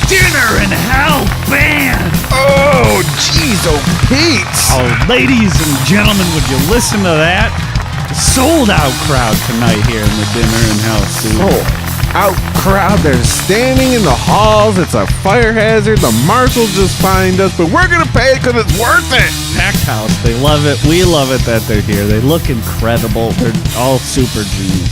Dinner in Hell Band! Oh, jeez, oh, Pete! Oh, ladies and gentlemen, would you listen to that? Sold out crowd tonight here in the Dinner in Hell studio. Oh, out crowd, they're standing in the halls. It's a fire hazard. The marshals just find us, but we're going to pay it because it's worth it. Packed house. They love it. We love it that they're here. They look incredible. They're all super genius.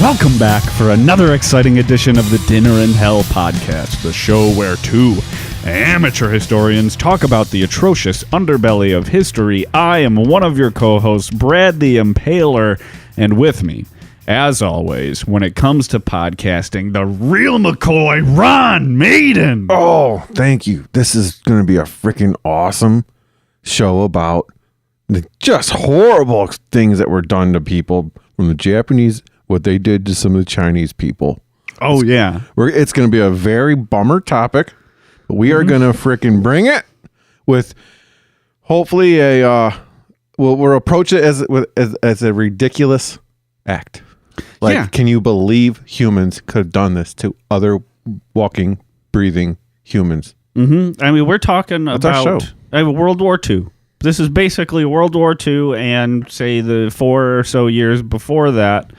Welcome back for another exciting edition of the Dinner in Hell podcast, the show where two amateur historians talk about the atrocious underbelly of history. I am one of your co-hosts, Brad the Impaler, and with me, as always, when it comes to podcasting, the real McCoy, Ron Maiden. Oh, thank you. This is going to be a freaking awesome show about the just horrible things that were done to people from the Japanese, what they did to some of the Chinese people. Oh, yeah. It's going to be a very bummer topic. But we are going to freaking bring it with hopefully we'll approach it as a ridiculous act. Like, yeah. Can you believe humans could have done this to other walking, breathing humans? Mm-hmm. I mean, we're talking about World War II. This is basically World War II and, say, the 4 or so years before that,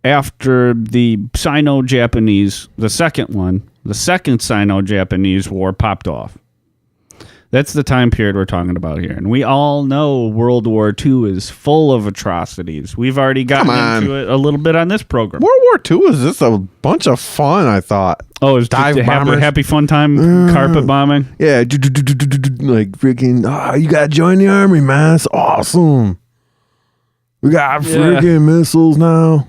after the Sino-Japanese, the second Sino-Japanese war popped off. That's the time period we're talking about here. And we all know World War II is full of atrocities. We've already gotten into it a little bit on this program. World War II was just a bunch of fun, I thought. Oh, it was just a happy fun time, carpet bombing? Yeah, like freaking, you got to join the army, man. It's awesome. We got freaking missiles now.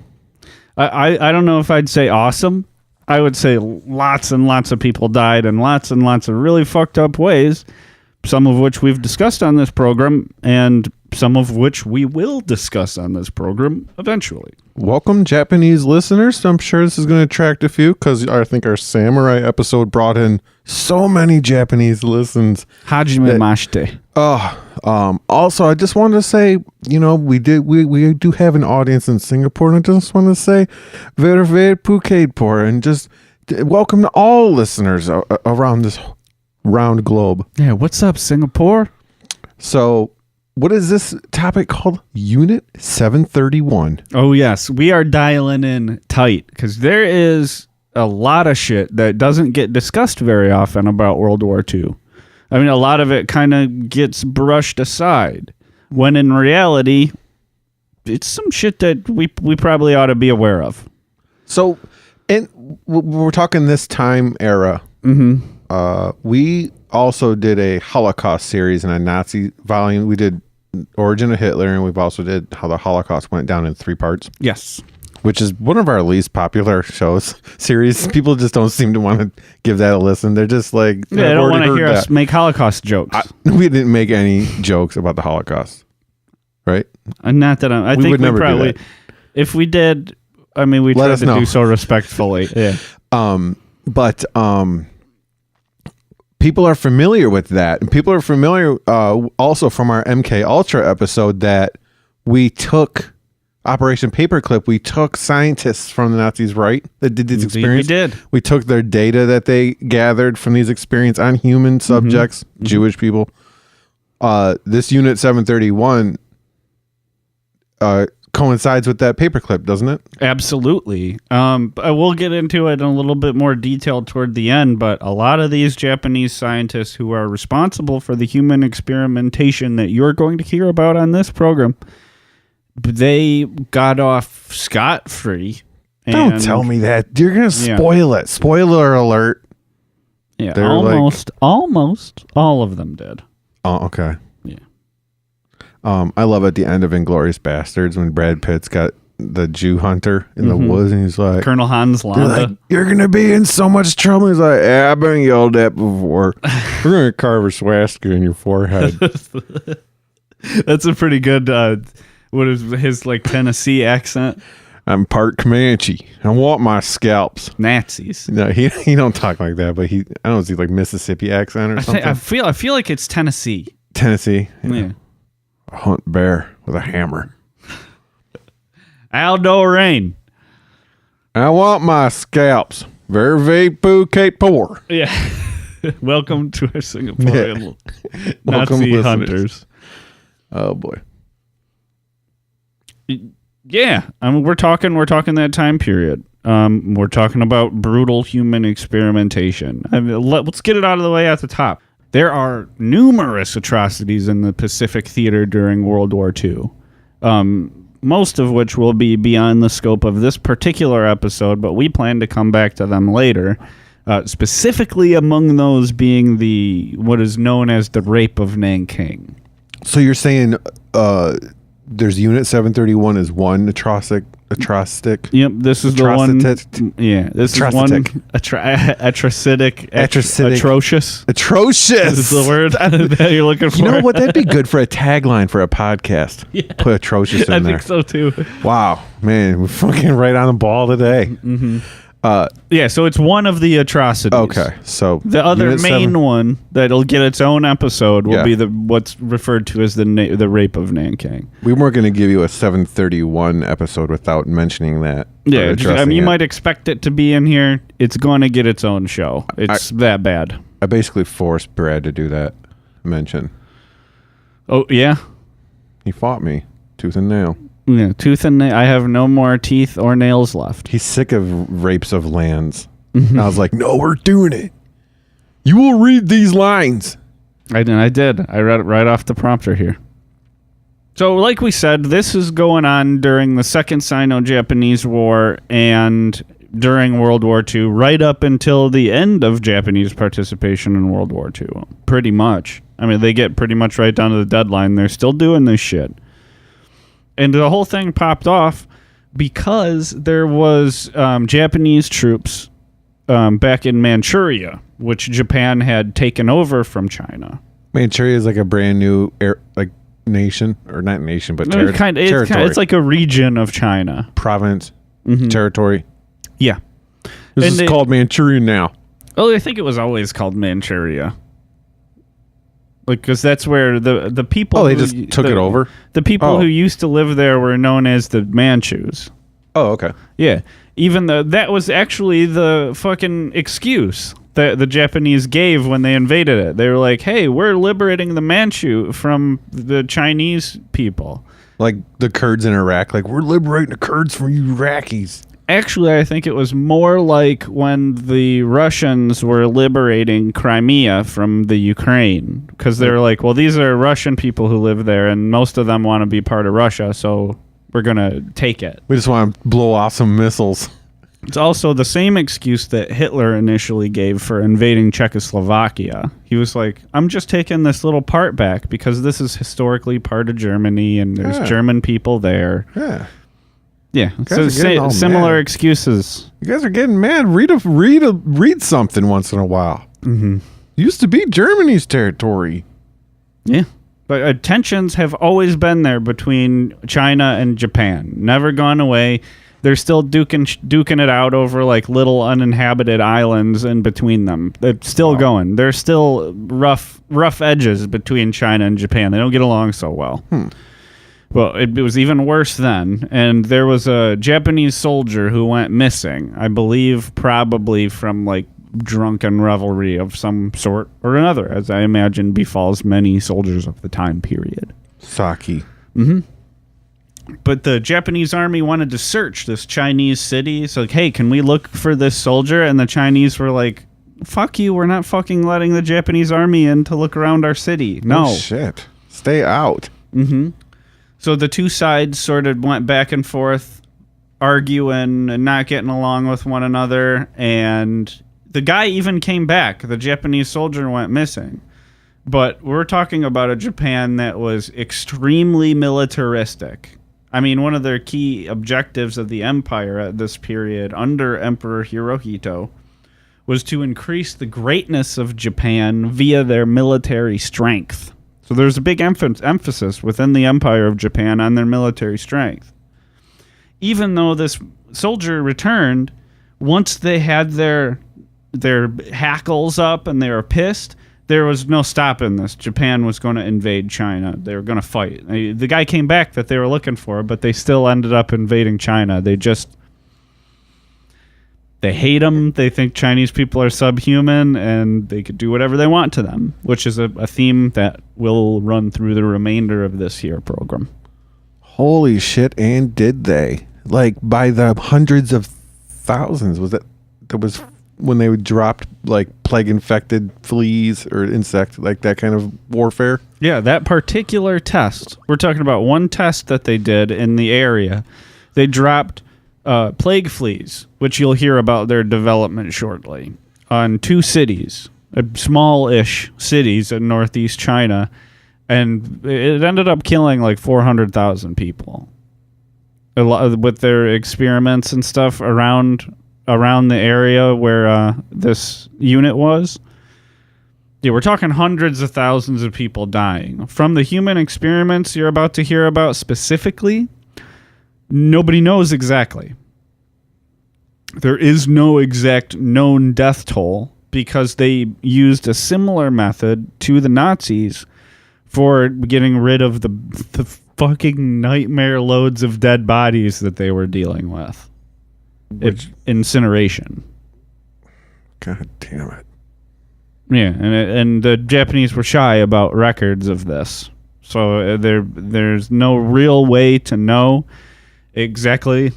I don't know if I'd say awesome. I would say lots and lots of people died in lots and lots of really fucked up ways, some of which we've discussed on this program, and some of which we will discuss on this program eventually. Welcome, Japanese listeners. I'm sure this is going to attract a few because I think our samurai episode brought in so many Japanese listens. Hajime mashite. Also, I just wanted to say, we do have an audience in Singapore, and I just want to say, very, very Phuket, and just welcome to all listeners around this round globe. Yeah, what's up, Singapore? So, what is this topic called? Unit 731. Oh, yes. We are dialing in tight because there is a lot of shit that doesn't get discussed very often about World War II. I mean, a lot of it kind of gets brushed aside when in reality, it's some shit that we probably ought to be aware of. So, we're talking this time era. Mm-hmm. We also did a Holocaust series in a Nazi volume. We did Origin of Hitler, and we've also did how the Holocaust went down in 3 parts. Yes. Which is one of our least popular series. People just don't seem to want to give that a listen. They're just like, they don't want to hear us make Holocaust jokes. We didn't make any jokes about the Holocaust, right? Not that I think would never probably, do that. If we did, I mean, we tried to do so respectfully. Yeah. But people are familiar with that, and people are familiar also from our MK Ultra episode that we took. Operation Paperclip, we took scientists from the Nazis, right? That did this experience. We did. We took their data that they gathered from these experiments on human subjects, Jewish people. This Unit 731 coincides with that paperclip, doesn't it? Absolutely. We'll get into it in a little bit more detail toward the end, but a lot of these Japanese scientists who are responsible for the human experimentation that you're going to hear about on this program, they got off scot-free. Don't tell me that. You're going to spoil it. Spoiler alert. Yeah, almost all of them did. Oh, okay. Yeah. I love at the end of Inglourious Bastards when Brad Pitt's got the Jew hunter in the woods, and he's like, Colonel Hans Landa. Like, you're going to be in so much trouble. He's like, yeah, I've been yelled at before. We're going to carve a swastika in your forehead. That's a pretty good... what is his Tennessee accent? I'm part Comanche. I want my scalps. Nazis. No, he don't talk like that, but I don't know, is he like Mississippi accent or something? I feel like it's Tennessee. Tennessee. Yeah. I hunt bear with a hammer. Aldo Rain. I want my scalps. Very Phuket poor. Yeah. Welcome to our Singaporean Welcome, Nazi listeners. hunters. Oh boy. Yeah, I mean, we're talking that time period. We're talking about brutal human experimentation. I mean, let's get it out of the way at the top. There are numerous atrocities in the Pacific theater during World War II, most of which will be beyond the scope of this particular episode, but we plan to come back to them later. Specifically among those being what is known as the Rape of Nanking. So you're saying there's Unit 731 is one atrocitic. Yep, this is the one. Yeah, this is one. Atrocitic. Atrocious. Atrocious. This is the word that you're looking for. You know what? That'd be good for a tagline for a podcast. Yeah. Put atrocious in I there. think so too. Wow, man, we're fucking right on the ball today. Mm-hmm. Yeah, so it's one of the atrocities. Okay, so the other Unit main 7 one that'll get its own episode will Yeah. be what's referred to as the Rape of Nanking. We weren't going to give you a 731 episode without mentioning that. Yeah, or I addressing mean, you it. might expect it to be in here. It's going to get its own show. It's that bad. I basically forced Brad to do that mention. Oh, yeah? He fought me tooth and nail. Yeah, tooth and nail. I have no more teeth or nails left. He's sick of rapes of lands. And I was like, no, we're doing it. You will read these lines. I did. I read it right off the prompter here. So, like we said, this is going on during the Second Sino-Japanese War and during World War II, right up until the end of Japanese participation in World War II. Pretty much. I mean, they get pretty much right down to the deadline. They're still doing this shit. And the whole thing popped off because there was Japanese troops back in Manchuria, which Japan had taken over from China. Manchuria is like a brand new nation, or not nation, but territory. It's like a region of China. Province, territory. Yeah. This is called Manchuria now. Oh, I think it was always called Manchuria. Like, because that's where the people... Oh, they just took it over? The people who used to live there were known as the Manchus. Oh, okay. Yeah. Even though that was actually the fucking excuse that the Japanese gave when they invaded it. They were like, hey, we're liberating the Manchu from the Chinese people. Like the Kurds in Iraq. Like, we're liberating the Kurds from you Iraqis. Actually, I think it was more like when the Russians were liberating Crimea from the Ukraine. Because they were like, well, these are Russian people who live there, and most of them want to be part of Russia, so we're going to take it. We just want to blow off some missiles. It's also the same excuse that Hitler initially gave for invading Czechoslovakia. He was like, I'm just taking this little part back because this is historically part of Germany, and there's German people there. Yeah. Yeah, so similar mad. Excuses. You guys are getting mad. Read something once in a while. Mm-hmm. Used to be Germany's territory. Yeah, but tensions have always been there between China and Japan. Never gone away. They're still duking it out over like little uninhabited islands in between them. It's still going. There's still rough edges between China and Japan. They don't get along so well. Well, it was even worse then, and there was a Japanese soldier who went missing, I believe probably from, like, drunken revelry of some sort or another, as I imagine befalls many soldiers of the time period. Sake. Mm-hmm. But the Japanese army wanted to search this Chinese city. So, like, hey, can we look for this soldier? And the Chinese were like, fuck you, we're not fucking letting the Japanese army in to look around our city. No. Oh, shit. Stay out. Mm-hmm. So the two sides sort of went back and forth, arguing and not getting along with one another. And the guy even came back. The Japanese soldier went missing. But we're talking about a Japan that was extremely militaristic. I mean, one of their key objectives of the empire at this period under Emperor Hirohito was to increase the greatness of Japan via their military strength. So there's a big emphasis within the Empire of Japan on their military strength. Even though this soldier returned, once they had their hackles up and they were pissed, there was no stopping this. Japan was going to invade China. They were going to fight. The guy came back that they were looking for, but they still ended up invading China. They hate them. They think Chinese people are subhuman, and they could do whatever they want to them, which is a theme that will run through the remainder of this year program. Holy shit, and did they? Like, by the hundreds of thousands. There was when they dropped, like, plague-infected fleas or insect, like that kind of warfare? Yeah, that particular test. We're talking about one test that they did in the area. They dropped plague fleas, which you'll hear about their development shortly, on 2 cities, small-ish cities in northeast China, and it ended up killing like 400,000 people. A lot with their experiments and stuff around the area where this unit was. Yeah, we're talking hundreds of thousands of people dying. From the human experiments you're about to hear about specifically, nobody knows exactly. There is no exact known death toll because they used a similar method to the Nazis for getting rid of the fucking nightmare loads of dead bodies that they were dealing with. Incineration. God damn it. Yeah, and the Japanese were shy about records of this. So there's no real way to know exactly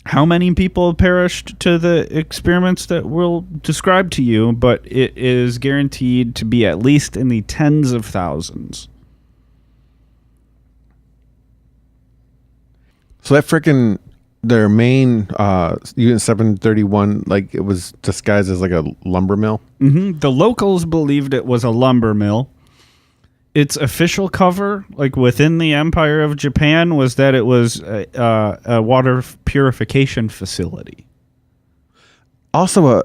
how many people perished to the experiments that we'll describe to you, but it is guaranteed to be at least in the tens of thousands. So that freaking their main Unit 731, like, it was disguised as like a lumber mill. Mm-hmm. The locals believed it was a lumber mill. Its official cover, like within the Empire of Japan, was that it was a water purification facility. Also,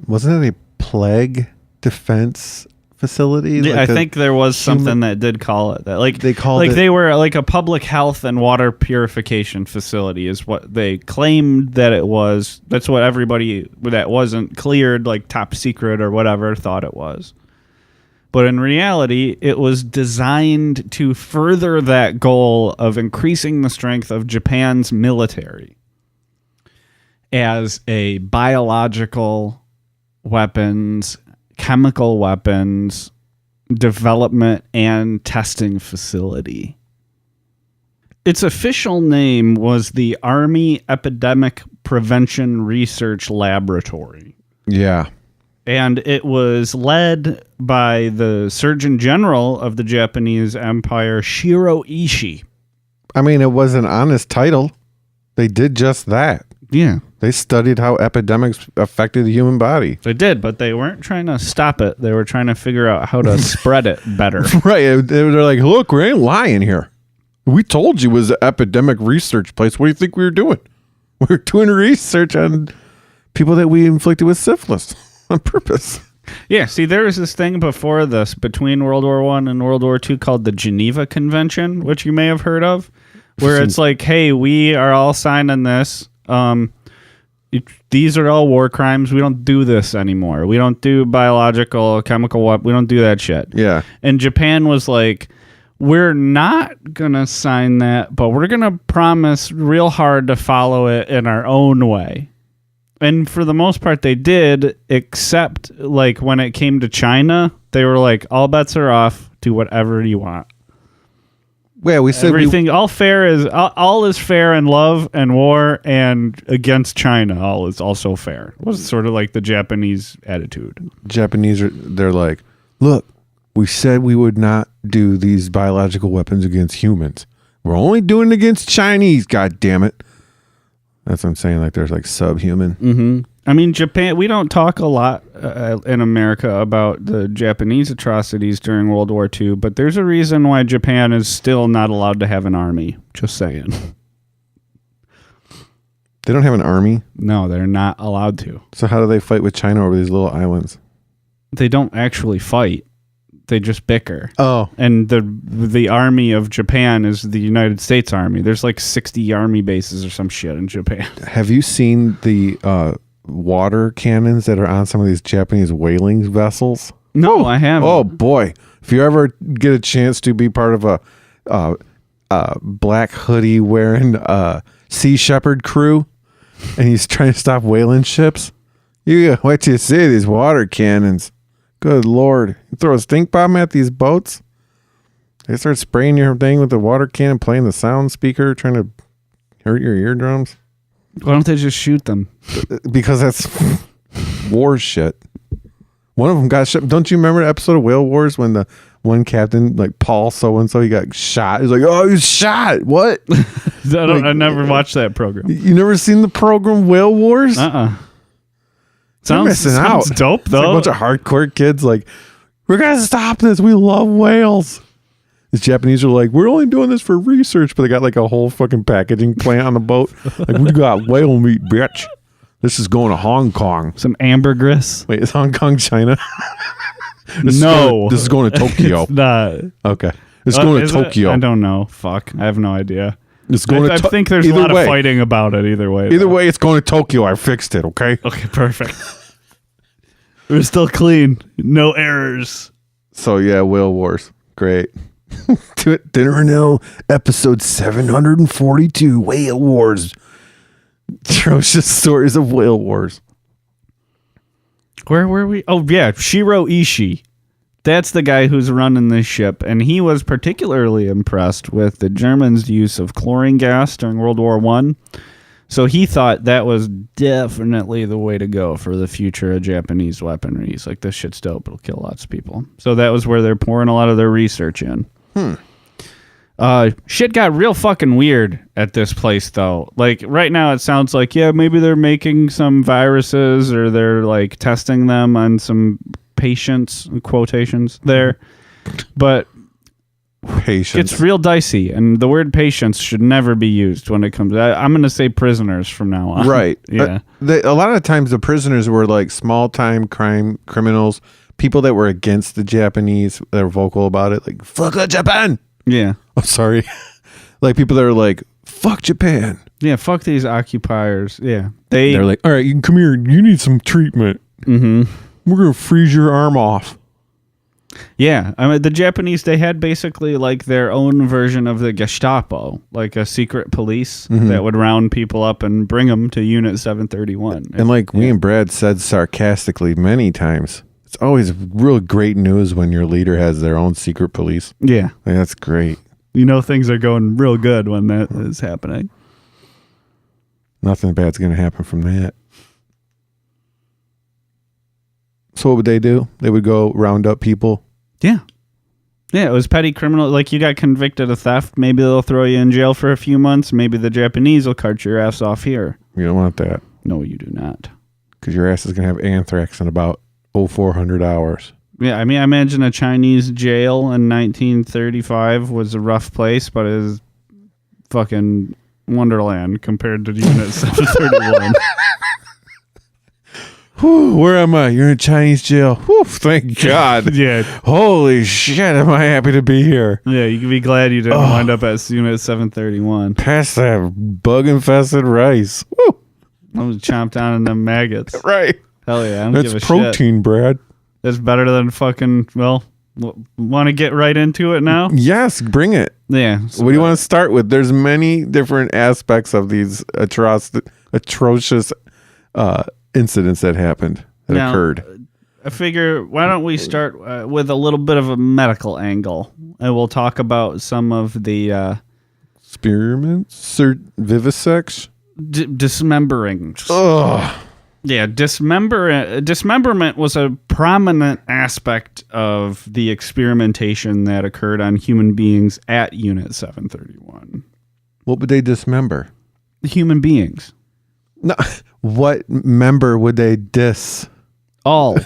wasn't it a plague defense facility? Yeah, like I think there was something that did call it that. Like they called it, they were like a public health and water purification facility is what they claimed that it was. That's what everybody that wasn't cleared, like top secret or whatever, thought it was. But in reality, it was designed to further that goal of increasing the strength of Japan's military as a biological weapons, chemical weapons development and testing facility. Its official name was the Army Epidemic Prevention Research Laboratory. Yeah. And it was led by the Surgeon General of the Japanese Empire, Shiro Ishii. I mean, it was an honest title. They did just that. Yeah. They studied how epidemics affected the human body. They did, but they weren't trying to stop it. They were trying to figure out how to spread it better. Right. They're like, look, we ain't lying here. We told you it was an epidemic research place. What do you think we were doing? We were doing research on people that we inflicted with syphilis on purpose. Yeah, see, there was this thing before this, between World War I and World War II, called the Geneva Convention, which you may have heard of, where it's like, hey, we are all signing this. These are all war crimes. We don't do this anymore. We don't do biological, chemical weapons. We don't do that shit. Yeah. And Japan was like, we're not going to sign that, but we're going to promise real hard to follow it in our own way. And for the most part, they did, except like when it came to China, they were like, all bets are off, do whatever you want. Yeah, we said everything, all is fair in love and war, and against China, all is also fair. It was sort of like the Japanese attitude. Japanese, they're like, look, we said we would not do these biological weapons against humans. We're only doing it against Chinese, God damn it. That's what I'm saying. Like, there's like subhuman. Mm-hmm. I mean, Japan, we don't talk a lot in America about the Japanese atrocities during World War II, but there's a reason why Japan is still not allowed to have an army. Just saying. They don't have an army? No, they're not allowed to. So how do they fight with China over these little islands? They don't actually fight. They just bicker. Oh. And the army of Japan is the United States Army. There's like 60 army bases or some shit in Japan. Have you seen the water cannons that are on some of these Japanese whaling vessels? No, I haven't. Oh boy, if you ever get a chance to be part of a black hoodie wearing Sea Shepherd crew, and he's trying to stop whaling ships, what you see these water cannons? Good Lord, you throw a stink bomb at these boats. They start spraying your thing with the water cannon, playing the sound speaker, trying to hurt your eardrums. Why don't they just shoot them? Because that's war shit. One of them got shot. Don't you remember the episode of Whale Wars when the one captain, like Paul so-and-so, he got shot? He's like, oh, he was shot. What? I never watched that program. You never seen the program Whale Wars? Sounds dope, though. It's like a bunch of hardcore kids like, we're going to stop this. We love whales. The Japanese are like, we're only doing this for research, but they got like a whole fucking packaging plant on the boat. Like, we got whale meat, bitch. This is going to Hong Kong. Some ambergris. Wait, is Hong Kong China? This is going to Tokyo. It's not. Okay. It's going to Tokyo. I don't know. Fuck. I have no idea. It's going I think there's a lot of fighting about it either way. Either way, it's going to Tokyo. I fixed it, okay? Okay, perfect. We're still clean. No errors. So, yeah, Whale Wars. Great. Dinner and Hill, episode 742, Whale Wars. Atrocious stories of whale wars. Where were we? Oh, yeah, Shiro Ishii. That's the guy who's running this ship, and he was particularly impressed with the Germans' use of chlorine gas during World War I. So he thought that was definitely the way to go for the future of Japanese weaponry. He's like, this shit's dope. It'll kill lots of people. So that was where they're pouring a lot of their research in. Shit got real fucking weird at this place, though. Like, right now it sounds like, yeah, maybe they're making some viruses or they're, like, testing them on some patients, in quotations there. But Patients. it's real dicey, and the word patients should never be used when it comes... I'm going to say prisoners from now on. Right. Yeah. A lot of times the prisoners were, like, small-time crime criminals, people that were against the Japanese, that were vocal about it, like, fuck Japan! Yeah. Oh, sorry. Like people that are like, fuck Japan. Yeah, fuck these occupiers. Yeah. They're like, all right, you can come here. You need some treatment. Mm-hmm. We're going to freeze your arm off. Yeah. I mean, the Japanese, they had basically like their own version of the Gestapo, like a secret police that would round people up and bring them to Unit 731. And like me and Brad said sarcastically many times, it's always real great news when your leader has their own secret police. Yeah. Like, that's great. You know things are going real good when that is happening. Nothing bad's going to happen from that. So what would they do? They would go round up people? Yeah. Yeah, it was petty criminal. Like, you got convicted of theft. Maybe they'll throw you in jail for a few months. Maybe the Japanese will cart your ass off here. You don't want that. No, you do not. Because your ass is going to have anthrax in about 400 hours. Yeah, I mean, I imagine a Chinese jail in 1935 was a rough place, but it is fucking Wonderland compared to Unit 731. Whew, where am I? You're in a Chinese jail. Whew, thank God. Yeah. Holy shit, am I happy to be here. Yeah, you can be glad you didn't wind up at Unit 731. Pass that bug-infested rice. Woo. I was chomped down in them maggots. Right. Hell yeah, I don't That's give a protein, shit. Brad. That's better than fucking, well, want to get right into it now? Yes, bring it. Yeah. So what do you want to start with? There's many different aspects of these atrocious incidents that happened, that occurred. I figure, why don't we start with a little bit of a medical angle, and we'll talk about some of the... experiments? Vivisection? Dismembering. Ugh. Yeah, dismemberment was a prominent aspect of the experimentation that occurred on human beings at Unit 731. What would they dismember? Human beings. No, what member would they dis? All.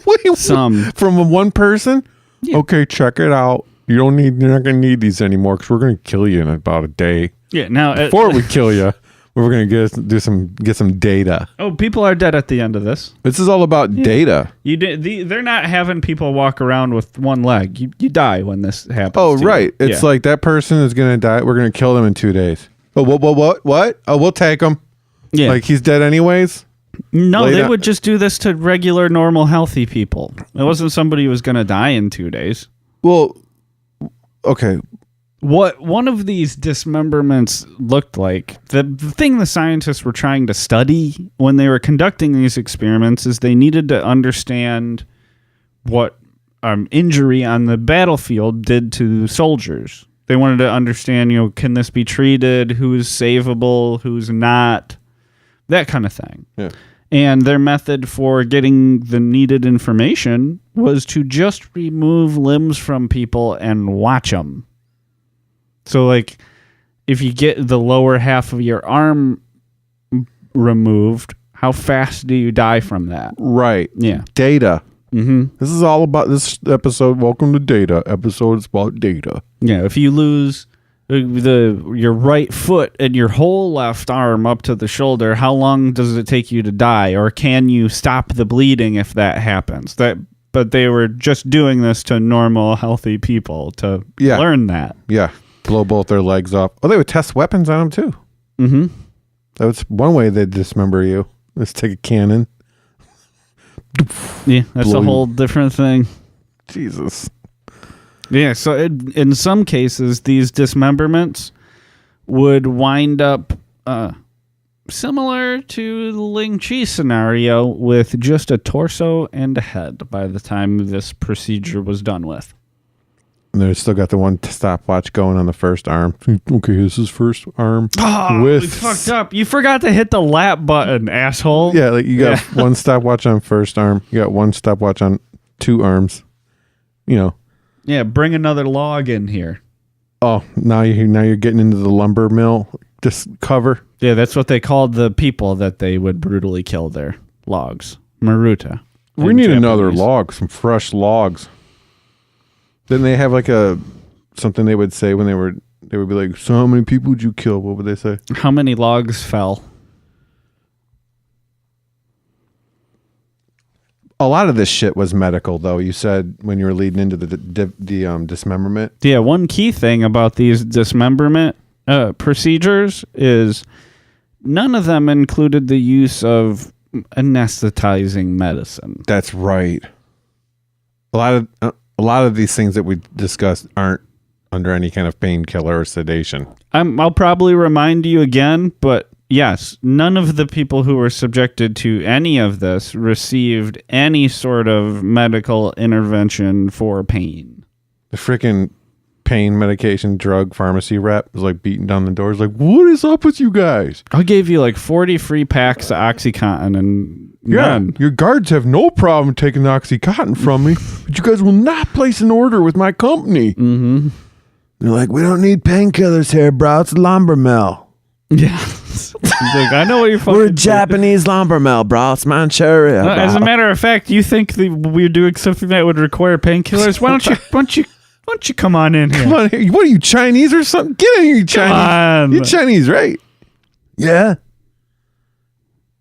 Wait, some. From one person? Yeah. Okay, check it out. You're not going to need these anymore because we're going to kill you in about a day. Yeah, now... Before we kill you... We're going to get some data. Oh, people are dead at the end of this. This is all about data. They're not having people walk around with one leg. You die when this happens. Oh, right. It's like that person is going to die. We're going to kill them in 2 days. Oh, what? Oh, we'll take them. Yeah. Like he's dead anyways? No, Lay they down- would just do this to regular, normal, healthy people. It wasn't somebody who was going to die in 2 days. Well, okay. What one of these dismemberments looked like, the thing the scientists were trying to study when they were conducting these experiments is they needed to understand what injury on the battlefield did to soldiers. They wanted to understand, can this be treated? Who's savable? Who's not? That kind of thing. Yeah. And their method for getting the needed information was to just remove limbs from people and watch them. So, like, if you get the lower half of your arm removed, how fast do you die from that? Right. Yeah. Data. Mm-hmm. This is all about this episode. Welcome to Data. Episode is about data. Yeah. If you lose your right foot and your whole left arm up to the shoulder, how long does it take you to die? Or can you stop the bleeding if that happens? But they were just doing this to normal, healthy people to learn that. Yeah. Blow both their legs off. Oh, they would test weapons on them too. Mm-hmm. That was one way they'd dismember you. Let's take a cannon. Yeah, that's a whole different thing. Jesus. Yeah, so in some cases, these dismemberments would wind up similar to the Ling Chi scenario with just a torso and a head by the time this procedure was done with. And they still got the one stopwatch going on the first arm. Okay, this is first arm. Oh, we fucked up. You forgot to hit the lap button, asshole. Yeah, like you got one stopwatch on first arm. You got one stopwatch on 2 arms. Yeah, bring another log in here. Oh, now you're getting into the lumber mill. Just cover. Yeah, that's what they called the people that they would brutally kill their logs. Maruta. We need another log, some fresh logs. Then they have like something they would say when they would be like, so how many people would you kill? What would they say? How many logs fell? A lot of this shit was medical, though. You said when you were leading into the dismemberment. Yeah, one key thing about these dismemberment procedures is none of them included the use of anesthetizing medicine. That's right. A lot of these things that we discussed aren't under any kind of painkiller or sedation. I'll probably remind you again, but yes, none of the people who were subjected to any of this received any sort of medical intervention for pain. The freaking pain medication drug pharmacy rep was like beating down the doors like, what is up with you guys? I gave you like 40 free packs of OxyContin and none. Your guards have no problem taking the OxyContin from me, but you guys will not place an order with my company. Mm-hmm. They're like, we don't need painkillers here, bro. It's a lumber mill. Yeah. Like, I know what you're fucking We're a Japanese lumber mill, bro. It's Manchuria. Bro. As a matter of fact, you think we're doing something that would require painkillers? Why don't you come on in here? Come on here. What are you, Chinese or something? Get in here, you Chinese. On. You're Chinese, right? Yeah.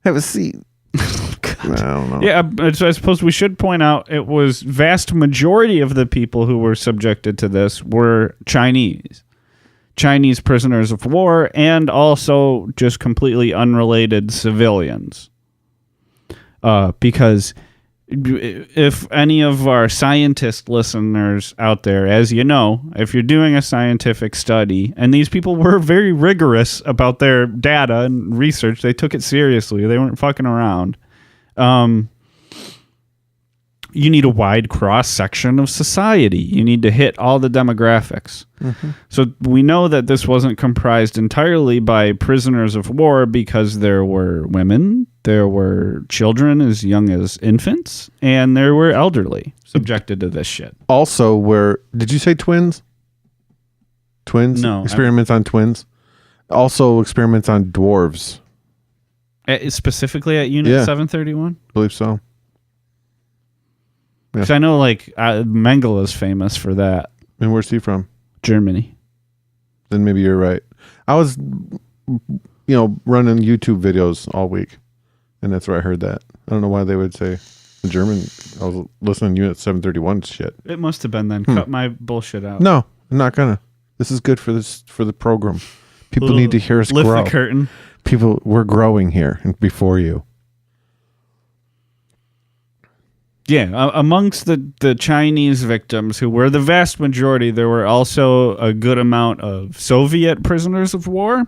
Have a seat. I don't know. Yeah, I suppose we should point out it was vast majority of the people who were subjected to this were Chinese prisoners of war, and also just completely unrelated civilians. Because if any of our scientist listeners out there, as you know, if you're doing a scientific study, and these people were very rigorous about their data and research, they took it seriously. They weren't fucking around. You need a wide cross-section of society. You need to hit all the demographics. Mm-hmm. So we know that this wasn't comprised entirely by prisoners of war because there were women, there were children as young as infants, and there were elderly subjected to this shit. Also, did you say twins? Twins? No. Experiments on twins? Also, experiments on dwarves. Specifically at Unit 731? I believe so. Because I know, Mengele is famous for that. And where's he from? Germany. Then maybe you're right. I was, running YouTube videos all week, and that's where I heard that. I don't know why they would say German. I was listening to Unit 731 shit. It must have been then. Cut my bullshit out. No, I'm not gonna. This is good for the program. People need to hear us lift grow. the curtain. People, we're growing here and before you. Yeah, amongst the Chinese victims, who were the vast majority, there were also a good amount of Soviet prisoners of war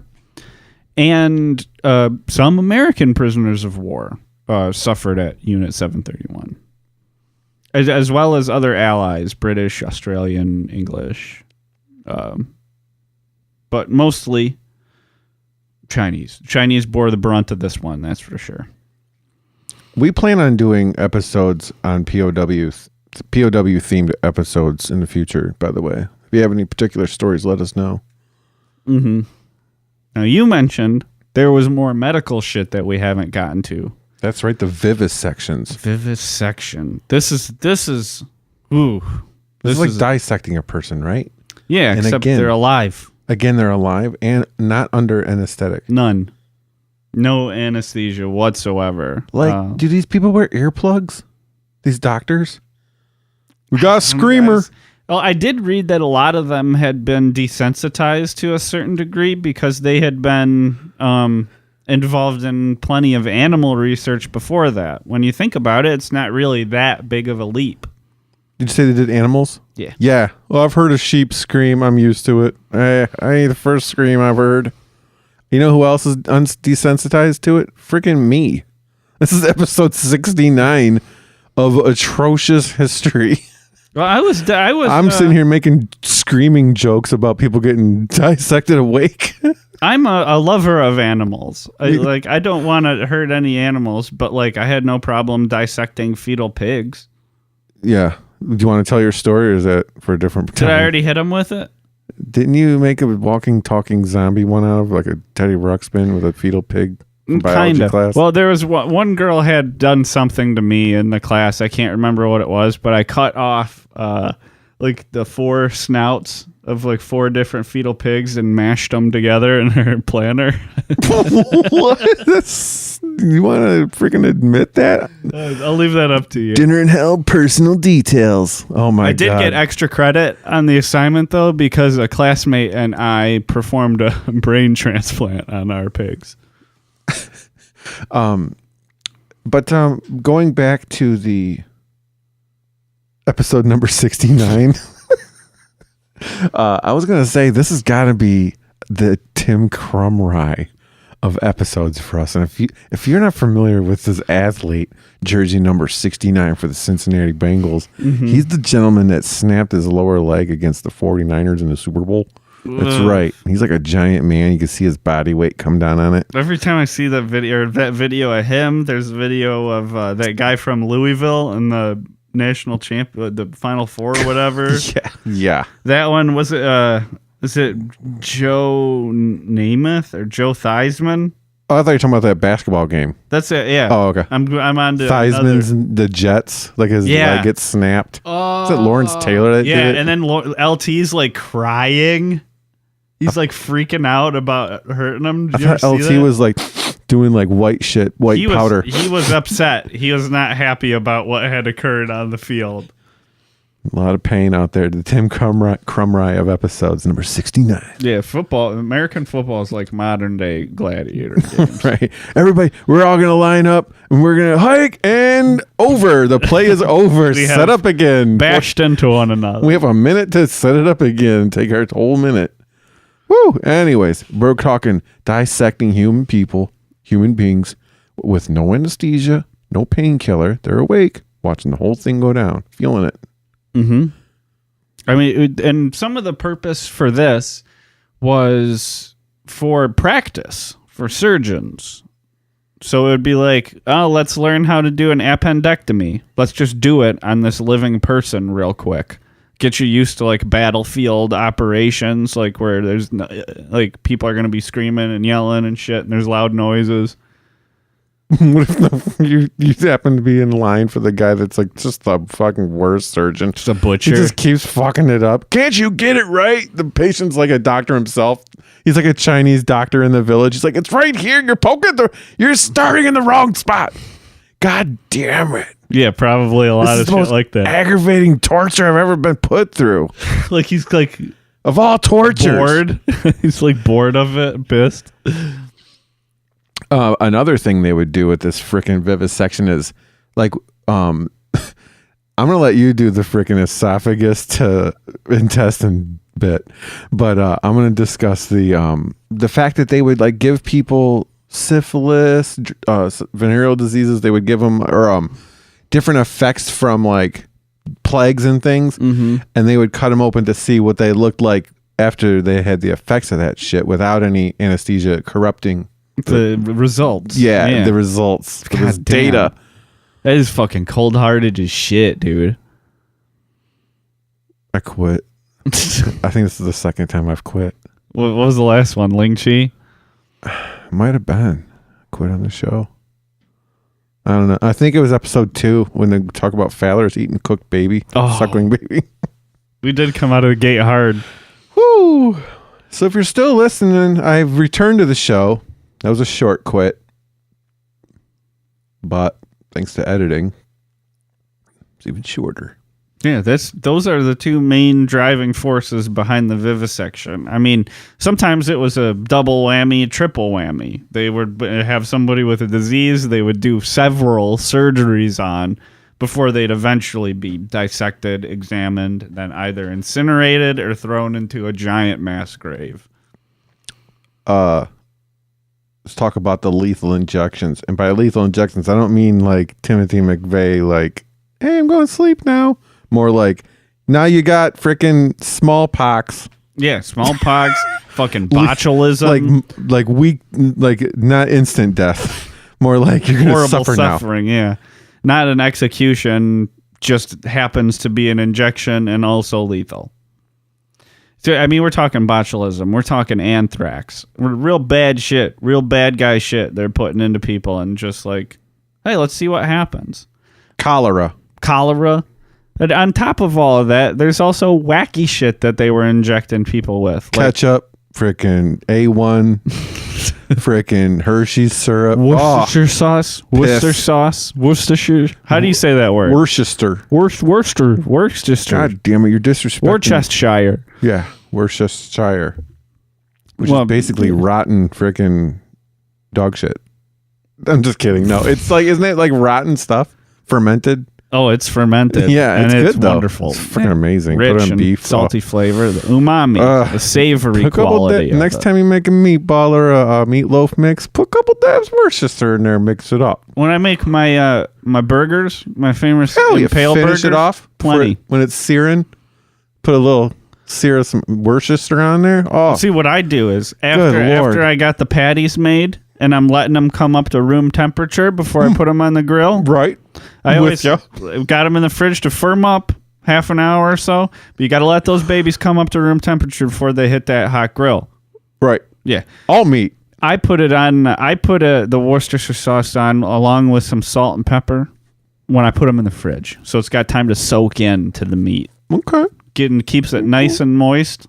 and some American prisoners of war suffered at Unit 731, as well as other allies, British, Australian, English, but mostly Chinese. Chinese bore the brunt of this one, that's for sure. We plan on doing episodes on POW themed episodes in the future, by the way. If you have any particular stories, let us know. Mm-hmm. Now, you mentioned there was more medical shit that we haven't gotten to. That's right, the vivisections. Vivisection. This is ooh. This is like dissecting a person, right? Yeah, and except again, they're alive. Again, they're alive and not under anesthetic. None. No anesthesia whatsoever. Like, do these people wear earplugs? These doctors? We got a screamer. Well, I did read that a lot of them had been desensitized to a certain degree because they had been involved in plenty of animal research before that. When you think about it, it's not really that big of a leap. Did you say they did animals? Yeah. Yeah. Well, I've heard a sheep scream. I'm used to it. I ain't the first scream I've heard. You know who else is desensitized to it? Freaking me. This is episode 69 of Atrocious History. Well, I'm sitting here making screaming jokes about people getting dissected awake. I'm a lover of animals. I don't want to hurt any animals, but I had no problem dissecting fetal pigs. Yeah. Do you want to tell your story, or is that for a different time? Did I already hit him with it? Didn't you make a walking, talking zombie one out of like a Teddy Ruxpin with a fetal pig from biology class? Well, there was one girl had done something to me in the class. I can't remember what it was, but I cut off the 4 snouts of 4 different fetal pigs and mashed them together in her planner. What? You want to freaking admit that? I'll leave that up to you. Dinner in hell, personal details. Oh my God. I did get extra credit on the assignment though, because a classmate and I performed a brain transplant on our pigs. But going back to the episode number 69, I was going to say this has got to be the Tim Crumry of episodes for us. And if you're not familiar with this athlete, jersey number 69 for the Cincinnati Bengals, he's the gentleman that snapped his lower leg against the 49ers in the Super Bowl. That's right. He's like a giant man. You can see his body weight come down on it. Every time I see that video of him, there's a video of that guy from Louisville and the national champ, the Final Four or whatever. Yeah. That one was it. Is it Joe Namath or Joe Theismann? Oh, I thought you were talking about that basketball game. That's it. Yeah. Oh, okay. I'm on to Theismann's the Jets, like his leg gets snapped. Oh, is it Lawrence Taylor that did it? And then LT's crying. He's freaking out about hurting him. Did I thought LT was doing white powder. He was upset. He was not happy about what had occurred on the field. A lot of pain out there. The Tim Crumry of episodes, number 69. Yeah, American football is like modern day gladiator games. Right. Everybody, we're all going to line up and we're going to hike and over. The play is over. Set up again. Bashed into one another. We have a minute to set it up again. Take our whole minute. Woo. Anyways, we're talking dissecting human beings with no anesthesia, no painkiller. They're awake, watching the whole thing go down, feeling it. Mm-hmm. I mean, and some of the purpose for this was for practice for surgeons. So it would be let's learn how to do an appendectomy. Let's just do it on this living person real quick. Get you used to battlefield operations, where there's people are going to be screaming and yelling and shit, and there's loud noises. What if you happen to be in line for the guy that's just the fucking worst surgeon? Just a butcher. He just keeps fucking it up. Can't you get it right? The patient's like a doctor himself. He's like a Chinese doctor in the village. He's like, it's right here. You're starting in the wrong spot. God damn it. Yeah, probably a lot of shit like that. Aggravating torture I've ever been put through. He's of all tortures. Bored. He's bored of it, pissed. Another thing they would do with this freaking vivisection is like, I'm gonna let you do the freaking esophagus to intestine bit, but I'm gonna discuss the fact that they would like give people syphilis, venereal diseases. They would give them or different effects from like plagues and things, and they would cut them open to see what they looked like after they had the effects of that shit without any anesthesia corrupting the results. Yeah, the results. God data. That is fucking cold-hearted as shit, dude. I quit. I think this is the second time I've quit. What was the last one? Ling Chi? Might have been. Quit on the show. I don't know. I think it was episode 2 when they talk about Fowler's eating cooked baby, suckling baby. We did come out of the gate hard. Woo! So if you're still listening, I've returned to the show. That was a short quit. But thanks to editing, it's even shorter. Yeah, those are the two main driving forces behind the vivisection. I mean, sometimes it was a double whammy, triple whammy. They would have somebody with a disease they would do several surgeries on before they'd eventually be dissected, examined, then either incinerated or thrown into a giant mass grave. Let's talk about the lethal injections. And by lethal injections, I don't mean like Timothy McVeigh, like, hey, I'm going to sleep now. More like, now you got freaking smallpox. Yeah, smallpox, fucking botulism. Like weak, like not instant death. More like you're going to suffer now. Suffering, yeah. Not an execution, just happens to be an injection and also lethal. So, I mean, we're talking botulism. We're talking anthrax. Real bad shit. Real bad guy shit they're putting into people and just like, hey, let's see what happens. Cholera. And on top of all of that, there's also wacky shit that they were injecting people with. Ketchup, frickin' A1, frickin' Hershey's syrup. Worcestershire sauce. Worcestershire. How do you say that word? Worcester. Worcestershire. God damn it, you're disrespecting. Worcestershire. Yeah, Worcestershire. Which is basically rotten frickin' dog shit. I'm just kidding. No, it's like, isn't it like rotten stuff? Fermented? Oh, it's fermented. Yeah, and it's good, wonderful. It's freaking amazing. Rich Put on and beef. salty flavor, the umami, the savory quality. Next time you make a meatball or a meatloaf mix, put a couple dabs Worcester in there, mix it up. When I make my my burgers, my famous Impaler burgers, it off plenty. When it's searing, put a little sear some Worcester on there. Oh, see what I do is after I got the patties made and I'm letting them come up to room temperature before I put them on the grill. Right. I always got them in the fridge to firm up half an hour or so. But you got to let those babies come up to room temperature before they hit that hot grill. Right. Yeah. All meat. I put it on. I put the Worcestershire sauce on along with some salt and pepper when I put them in the fridge, so it's got time to soak into the meat. Okay. Keeps it nice and moist.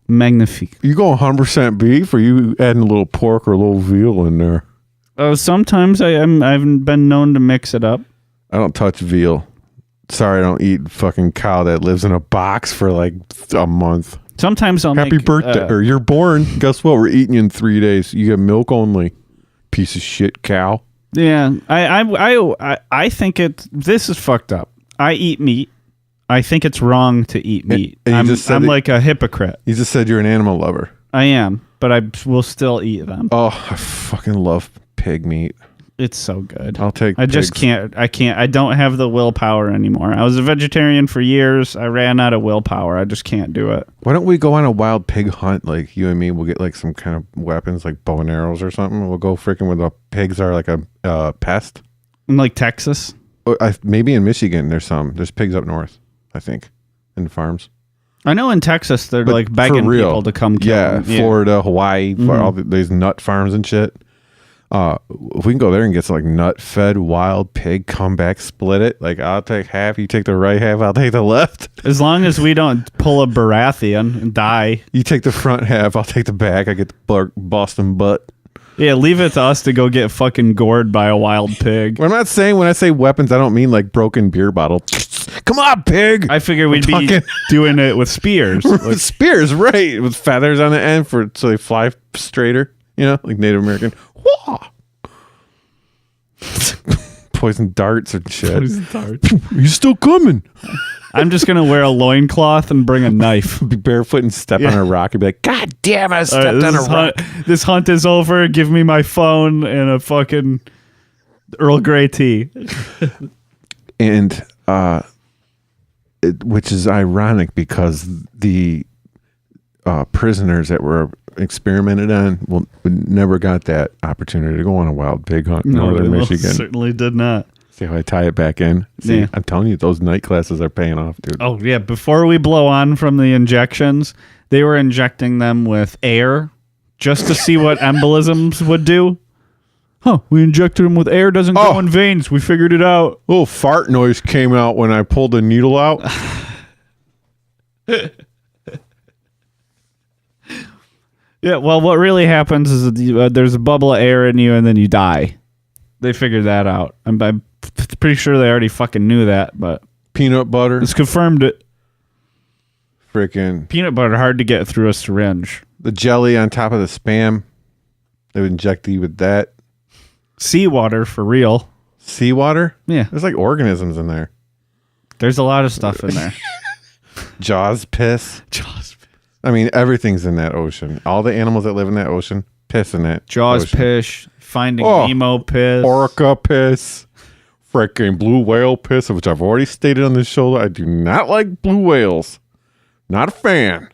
Magnifique. You go 100% beef, or you adding a little pork or a little veal in there? Sometimes I've been known to mix it up. I don't touch veal. Sorry, I don't eat fucking cow that lives in a box for like a month. Sometimes I'll Happy birthday, or you're born. Guess what? We're eating you in 3 days. You get milk only. Piece of shit cow. Yeah, I think this is fucked up. I eat meat. I think it's wrong to eat meat. I'm like a hypocrite. You just said you're an animal lover. I am, but I will still eat them. Oh, I fucking love pig meat. It's so good. I'll take I just can't. I don't have the willpower anymore. I was a vegetarian for years. I ran out of willpower. I just can't do it. Why don't we go on a wild pig hunt? Like you and me, we'll get like some kind of weapons like bow and arrows or something. We'll go freaking where the pigs are like a pest. In like Texas? Maybe in Michigan there's pigs up north, I think, in farms. I know in Texas they're like begging people to come kill them. Florida, Hawaii, all these nut farms and shit. If we can go there and get some like nut-fed wild pig, come back, split it. Like I'll take half, you take the right half, I'll take the left. As long as we don't pull a Baratheon and die. You take the front half, I'll take the back. I get the Boston butt. Yeah, leave it to us to go get fucking gored by a wild pig. Well, I'm not saying when I say weapons, I don't mean like broken beer bottle. Come on, pig! I figure we'd be doing it with spears. Spears, right? With feathers on the end so they fly straighter. You know, like Native American. Wah! Poison darts and shit. Poison darts. He's still coming. I'm just going to wear a loincloth and bring a knife. Be barefoot and step on a rock and be like, God damn, I stepped on a rock. This hunt is over. Give me my phone and a fucking Earl Grey tea. And, which is ironic because the prisoners that were experimented on never got that opportunity to go on a wild pig hunt in northern Michigan. Certainly did not. See how I tie it back in? See, yeah. I'm telling you, those night classes are paying off, dude. Oh, yeah. Before we blow on from the injections, they were injecting them with air just to see what embolisms would do. Huh, we injected them with air. Doesn't go in veins. We figured it out. Oh, fart noise came out when I pulled the needle out. Yeah, well, what really happens is there's a bubble of air in you and then you die. They figured that out. I'm pretty sure they already fucking knew that, but... Peanut butter. It's confirmed it. Freaking... Peanut butter, hard to get through a syringe. The jelly on top of the Spam. They would inject you with that. Seawater, for real. Seawater? Yeah. There's like organisms in there. There's a lot of stuff in there. Jaws piss. Jaws piss. I mean, everything's in that ocean. All the animals that live in that ocean, piss in that Jaws ocean. piss. Finding Nemo piss. Orca piss. Freaking blue whale piss, which I've already stated on this show. I do not like blue whales. Not a fan.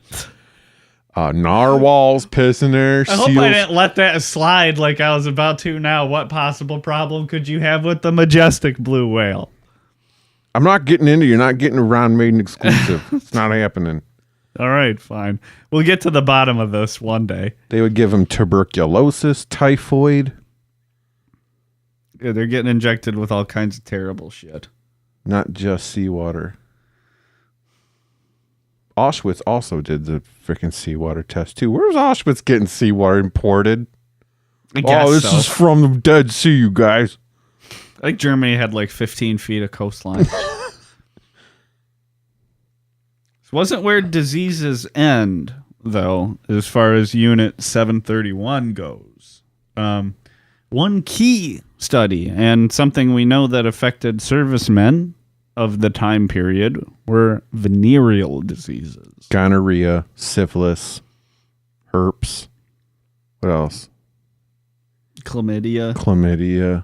Narwhals piss in there. I hope I didn't let that slide like I was about to now. What possible problem could you have with the majestic blue whale? I'm not getting into you're not getting a Ron Maiden exclusive. It's not happening. All right, fine. We'll get to the bottom of this one day. They would give him tuberculosis, typhoid. Yeah, they're getting injected with all kinds of terrible shit. Not just seawater. Auschwitz also did the freaking seawater test too. Where's Auschwitz getting seawater imported? I guess this is from the Dead Sea, you guys. I think Germany had like 15 feet of coastline. This wasn't where diseases end, though, as far as Unit 731 goes. One key study, and something we know that affected servicemen of the time period, were venereal diseases. Gonorrhea, syphilis, herpes. What else? Chlamydia.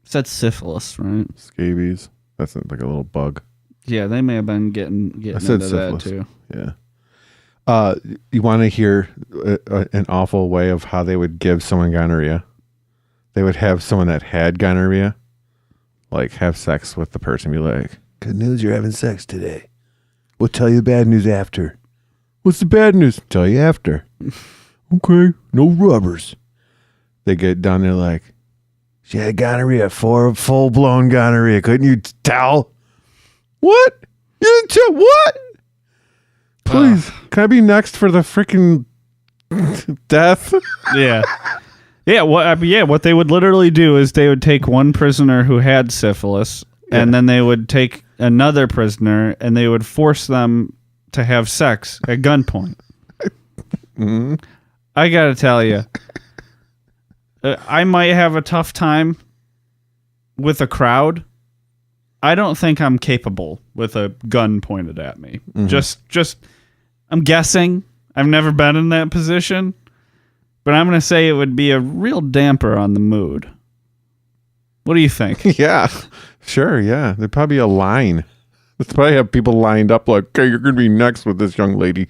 Said syphilis, right? Scabies. That's like a little bug. Yeah, they may have been getting into syphilis. That too. Yeah. You want to hear an awful way of how they would give someone gonorrhea? They would have someone that had gonorrhea, like have sex with the person, be like, "Good news, you're having sex today. We'll tell you the bad news after." "What's the bad news?" "Tell you after." "Okay, no rubbers." They get down there like, "She had gonorrhea, full-blown gonorrhea. Couldn't you tell?" "What? You didn't tell what?" "Please, can I be next for the freaking death?" Yeah. Yeah, what they would literally do is they would take one prisoner who had syphilis, and then they would take another prisoner, and they would force them to have sex at gunpoint. Mm-hmm. I gotta tell you, I might have a tough time with a crowd. I don't think I'm capable with a gun pointed at me. Mm-hmm. Just, I'm guessing. I've never been in that position, but I'm going to say it would be a real damper on the mood. What do you think? Yeah, sure. Yeah. There'd probably be a line. Let's probably have people lined up like, "Okay, you're going to be next with this young lady."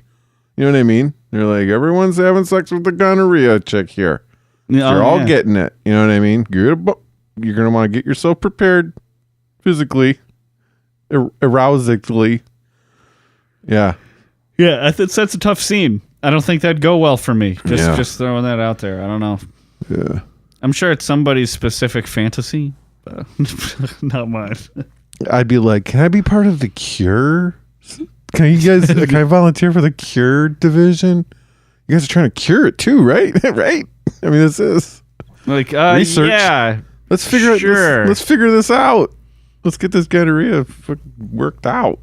You know what I mean? They're like, everyone's having sex with the gonorrhea chick here. You're all getting it. You know what I mean? You're going to want to get yourself prepared physically, arousically. Yeah. Yeah, it sets a tough scene. I don't think that'd go well for me. Just throwing that out there. I don't know. Yeah. I'm sure it's somebody's specific fantasy, but not mine. I'd be like, can I be part of the cure? Can you guys, can I volunteer for the cure division? You guys are trying to cure it too, right? Right? I mean, this is like research. Yeah. Let's figure let's figure this out. Let's get this gonorrhea worked out.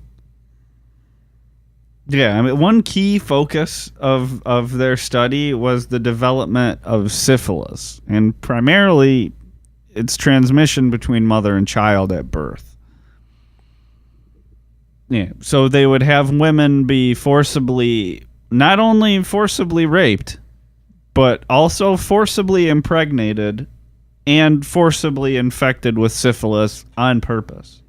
Yeah, I mean, one key focus of their study was the development of syphilis, and primarily its transmission between mother and child at birth. Yeah, so they would have women be not only forcibly raped, but also forcibly impregnated and forcibly infected with syphilis on purpose.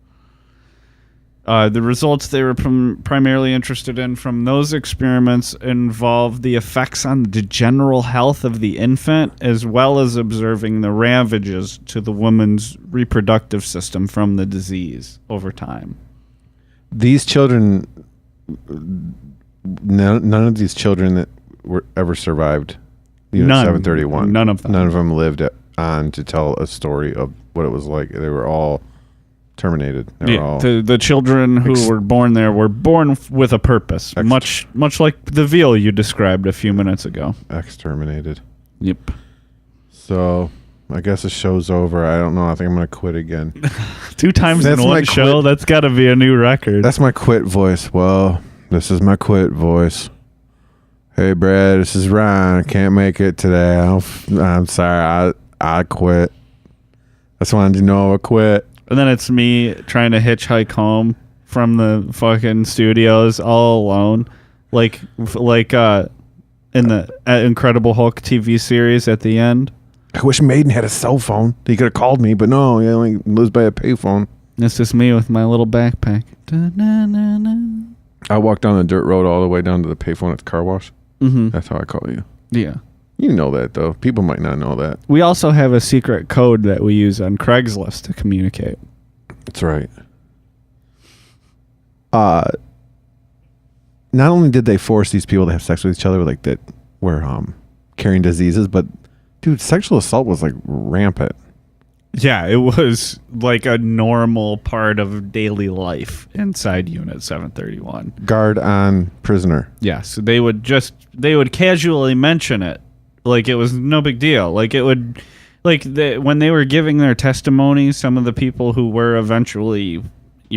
The results they were primarily interested in from those experiments involved the effects on the general health of the infant, as well as observing the ravages to the woman's reproductive system from the disease over time. These children, none of these children that were ever survived. None. 731. None of them. None of them lived on to tell a story of what it was like. They were all terminated. They were all the children who were born there were born with a purpose, much like the veal you described a few minutes ago. Exterminated. Yep. So I guess the show's over. I don't know. I think I'm gonna quit again. 2 times in one show. That's got to be a new record. That's my quit voice. Well, this is my quit voice. Hey, Brad, this is Ryan. I can't make it today. I'm sorry. I quit. I just wanted you to know I quit. And then it's me trying to hitchhike home from the fucking studios all alone, like in the Incredible Hulk TV series at the end. I wish Maiden had a cell phone. He could have called me, but no, he only lives by a payphone. It's just me with my little backpack. Da-na-na-na. I walked down the dirt road all the way down to the payphone at the car wash. Mm-hmm. That's how I call you. Yeah. You know that, though. People might not know that. We also have a secret code that we use on Craigslist to communicate. That's right. Not only did they force these people to have sex with each other, like that were carrying diseases, but dude, sexual assault was like rampant. Yeah, it was like a normal part of daily life inside Unit 731. Guard on prisoner. Yeah, so they would casually mention it. Like it was no big deal. Like it would, when they were giving their testimony, some of the people who were eventually,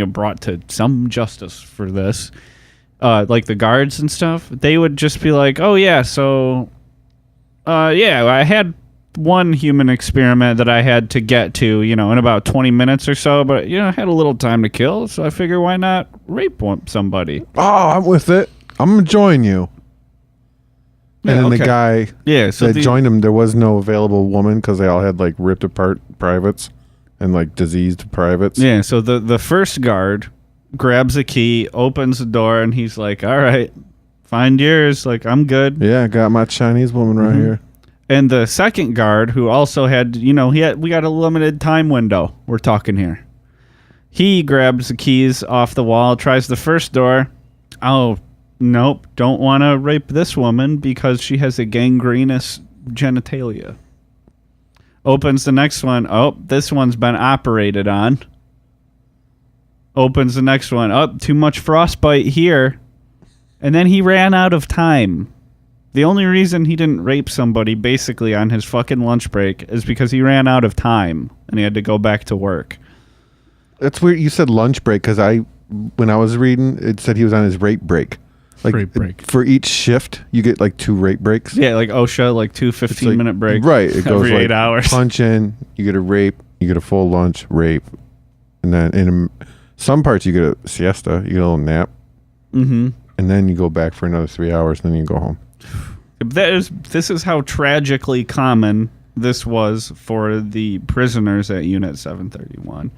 brought to some justice for this, like the guards and stuff, they would just be like, "Oh yeah, so, I had one human experiment that I had to get to, in about 20 minutes or so, but I had a little time to kill, so I figure why not rape somebody?" Oh, I'm with it. I'm gonna join you. And then the guy that joined him, there was no available woman because they all had like ripped apart privates and like diseased privates. Yeah, so the first guard grabs a key, opens the door, and he's like, "All right, find yours. Like, I'm good." Yeah, I got my Chinese woman right here. And the second guard, who also had, we got a limited time window. We're talking here. He grabs the keys off the wall, tries the first door. Oh, nope, don't want to rape this woman because she has a gangrenous genitalia. Opens the next one. Oh, this one's been operated on. Opens the next one. Oh, too much frostbite here. And then he ran out of time. The only reason he didn't rape somebody basically on his fucking lunch break is because he ran out of time and he had to go back to work. That's weird. You said lunch break because when I was reading, it said he was on his rape break. Like rape break. For each shift, you get like 2 rape breaks. Yeah, like OSHA, like 2 15-minute breaks. Right. It goes every like 8 hours. Punch in, you get a rape, you get a full lunch, rape. And then in some parts, you get a siesta, you get a little nap. Mm-hmm. And then you go back for another 3 hours, and then you go home. This is how tragically common this was for the prisoners at Unit 731.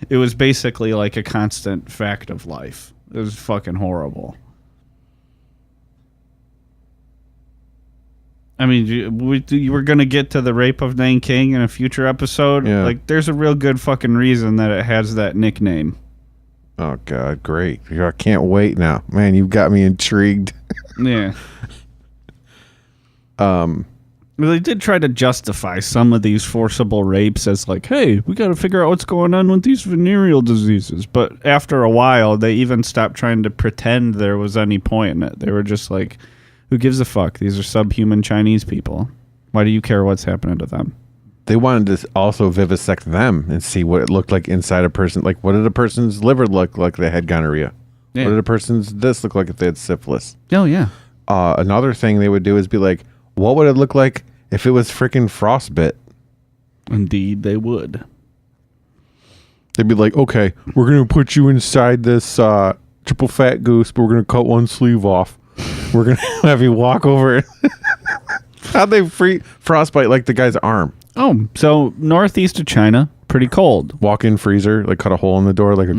It was basically like a constant fact of life. It was fucking horrible. I mean, you were going to get to the rape of Nanking in a future episode. Yeah. Like, there's a real good fucking reason that it has that nickname. Oh, God, great. I can't wait now. Man, you've got me intrigued. Yeah. They did try to justify some of these forcible rapes as like, hey, we got to figure out what's going on with these venereal diseases. But after a while, they even stopped trying to pretend there was any point in it. They were just like, who gives a fuck? These are subhuman Chinese people. Why do you care what's happening to them? They wanted to also vivisect them and see what it looked like inside a person. Like, what did a person's liver look like that had gonorrhea? Yeah. What did a person's this look like if they had syphilis? Oh, yeah. Another thing they would do is be like, what would it look like if it was freaking frostbite? Indeed, they would. They'd be like, okay, we're going to put you inside this triple fat goose, but we're going to cut one sleeve off. We're going to have you walk over it. How'd they frostbite like the guy's arm? Oh, so northeast of China, pretty cold. Walk in freezer, like cut a hole in the door. Like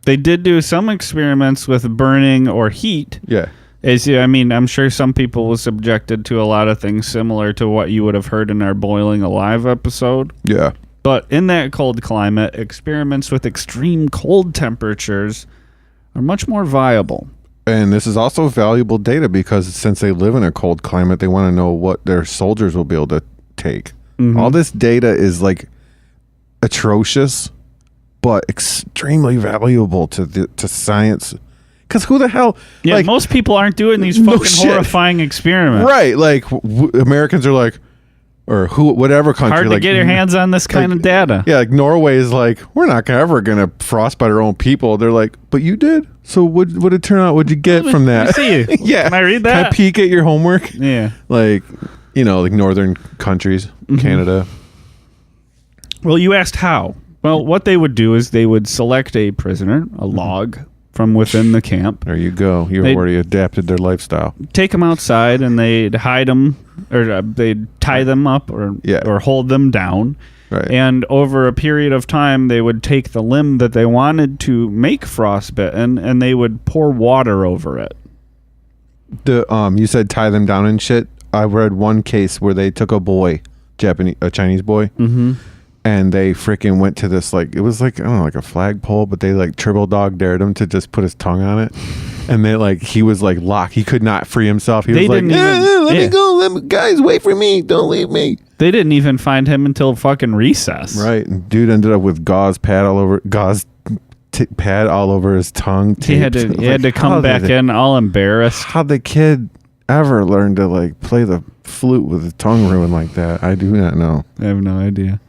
They did do some experiments with burning or heat. Yeah. I'm sure some people were subjected to a lot of things similar to what you would have heard in our Boiling Alive episode. Yeah. But in that cold climate, experiments with extreme cold temperatures are much more viable. And this is also valuable data because since they live in a cold climate, they want to know what their soldiers will be able to take. All this data is like atrocious, but extremely valuable to science. Because who the hell? Yeah, like, most people aren't doing these fucking horrifying experiments. Right. Like Americans are like, or whatever country. Hard to get your hands on this kind of data. Yeah, like Norway is like, we're not ever going to frostbite our own people. They're like, but you did? So what did it turn out? What'd you get from that? See, yeah. Can I read that? Can I peek at your homework? Yeah. Like, like northern countries, Canada. Well, you asked how. Well, what they would do is they would select a prisoner, a log, from within the camp. There you go. You've already adapted their lifestyle. Take them outside and they'd hide them, or they'd tie them up or hold them down. Right. And over a period of time, they would take the limb that they wanted to make frostbitten and they would pour water over it. You said tie them down and shit. I read one case where they took a Chinese boy, and they freaking went to this, like, it was like, I don't know, like a flagpole, but they like triple dog dared him to just put his tongue on it. And they he was like locked. He could not free himself. He was like, let me go. Guys, wait for me. Don't leave me. They didn't even find him until fucking recess. Right. And dude ended up with gauze pad all over his tongue. He had to come back in all embarrassed. How'd the kid ever learn to like play the flute with his tongue ruined like that? I do not know. I have no idea.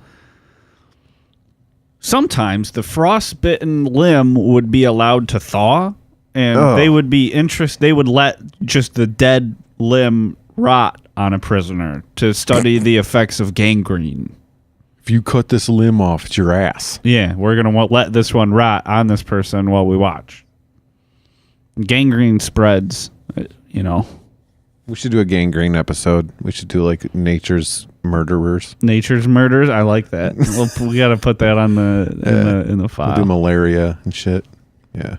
Sometimes the frostbitten limb would be allowed to thaw, and they would be they would let just the dead limb rot on a prisoner to study the effects of gangrene. If you cut this limb off, it's your ass. Yeah, we're going to let this one rot on this person while we watch. Gangrene spreads, We should do a gangrene episode. We should do like nature's murderers. Nature's murders. I like that. We got to put that on in the file. We'll do malaria and shit. Yeah.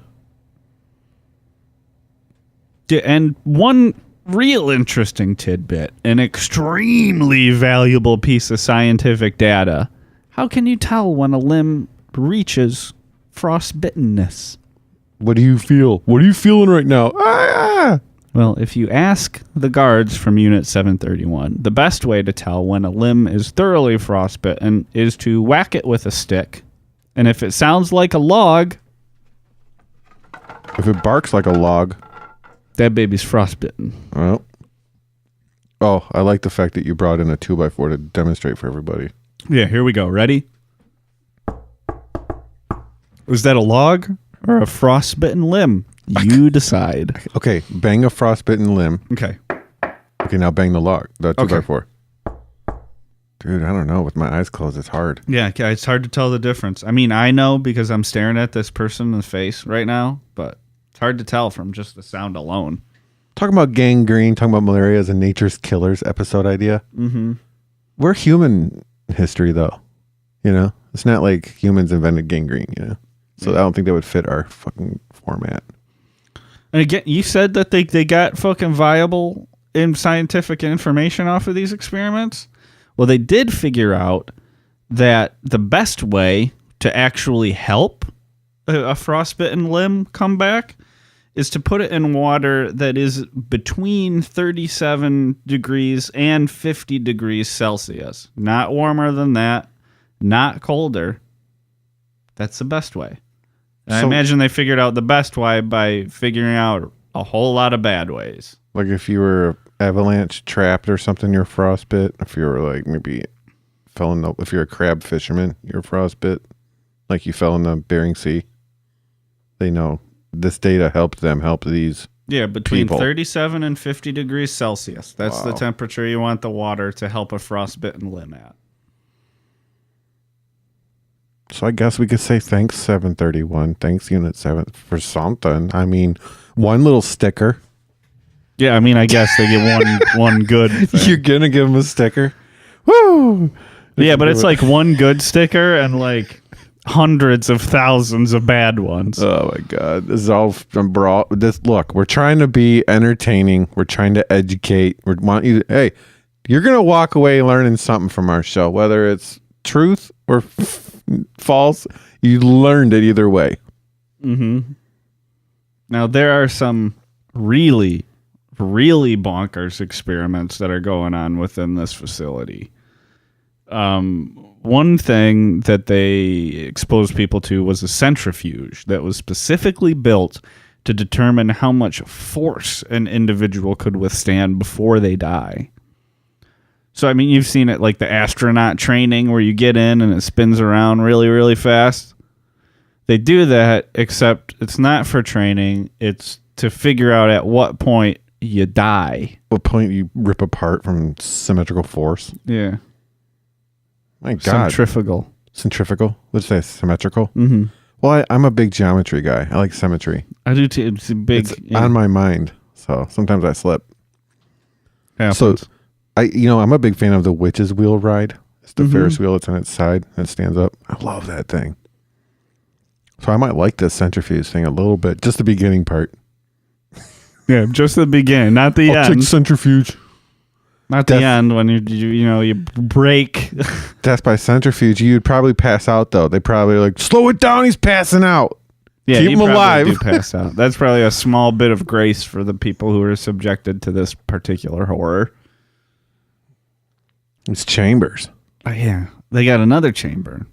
And one real interesting tidbit, an extremely valuable piece of scientific data. How can you tell when a limb reaches frostbittenness? What do you feel? What are you feeling right now? Ah! Well, if you ask the guards from Unit 731, the best way to tell when a limb is thoroughly frostbitten is to whack it with a stick. And if it sounds like a log... If it barks like a log... That baby's frostbitten. Well... Oh, I like the fact that you brought in a 2x4 to demonstrate for everybody. Yeah, here we go. Ready? Was that a log or a frostbitten limb? You decide. Okay, bang a frostbitten limb. Okay. Okay, now bang the log. The 2x4. Dude, I don't know. With my eyes closed, it's hard. Yeah, it's hard to tell the difference. I mean, I know because I'm staring at this person in the face right now, but it's hard to tell from just the sound alone. Talking about gangrene, talking about malaria as a nature's killers episode idea. Mm-hmm. We're human history, though. It's not like humans invented gangrene, So I don't think that would fit our fucking format. And again, you said that they got fucking viable scientific information off of these experiments. Well, they did figure out that the best way to actually help a frostbitten limb come back is to put it in water that is between 37 degrees and 50 degrees Celsius. Not warmer than that, not colder. That's the best way. And I imagine they figured out the best way by figuring out a whole lot of bad ways. Like if you were avalanche trapped or something, you're frostbit. If you were like maybe if you're a crab fisherman, you're frostbit. Like you fell in the Bering Sea. They know this data helped them help these. Yeah, between people. 37 and 50 degrees Celsius. That's the temperature you want the water to help a frostbitten limb at. So I guess we could say thanks 731, thanks Unit 7 for something. I mean, one little sticker. Yeah, I mean, I guess they get one good thing. You're going to give them a sticker? Woo! Yeah, but it's like one good sticker and like hundreds of thousands of bad ones. Oh my God. This is all look, we're trying to be entertaining. We're trying to educate. Hey, you're going to walk away learning something from our show, whether it's truth or false. You learned it either way. Mm-hmm. Now, there are some really, really bonkers experiments that are going on within this facility. One thing that they exposed people to was a centrifuge that was specifically built to determine how much force an individual could withstand before they die. So, I mean, you've seen it like the astronaut training where you get in and it spins around really, really fast. They do that, except it's not for training. It's to figure out at what point you die. What point you rip apart from symmetrical force? Yeah. My God. Centrifugal. Centrifugal? Let's say symmetrical. Mm-hmm. Well, I'm a big geometry guy. I like symmetry. I do too. It's a big... It's on my mind. So sometimes I slip. Happens. So I'm a big fan of the witch's wheel ride. It's the Ferris wheel that's on its side and it stands up. I love that thing. So I might like this centrifuge thing a little bit. Just the beginning part. Yeah, just the beginning, not the I'll end. take centrifuge. Not the end when you break. Death by centrifuge. You'd probably pass out though. They probably like, slow it down. He's passing out. Yeah, keep him alive. Do pass out. That's probably a small bit of grace for the people who are subjected to this particular horror. It's chambers. Yeah, they got another chamber,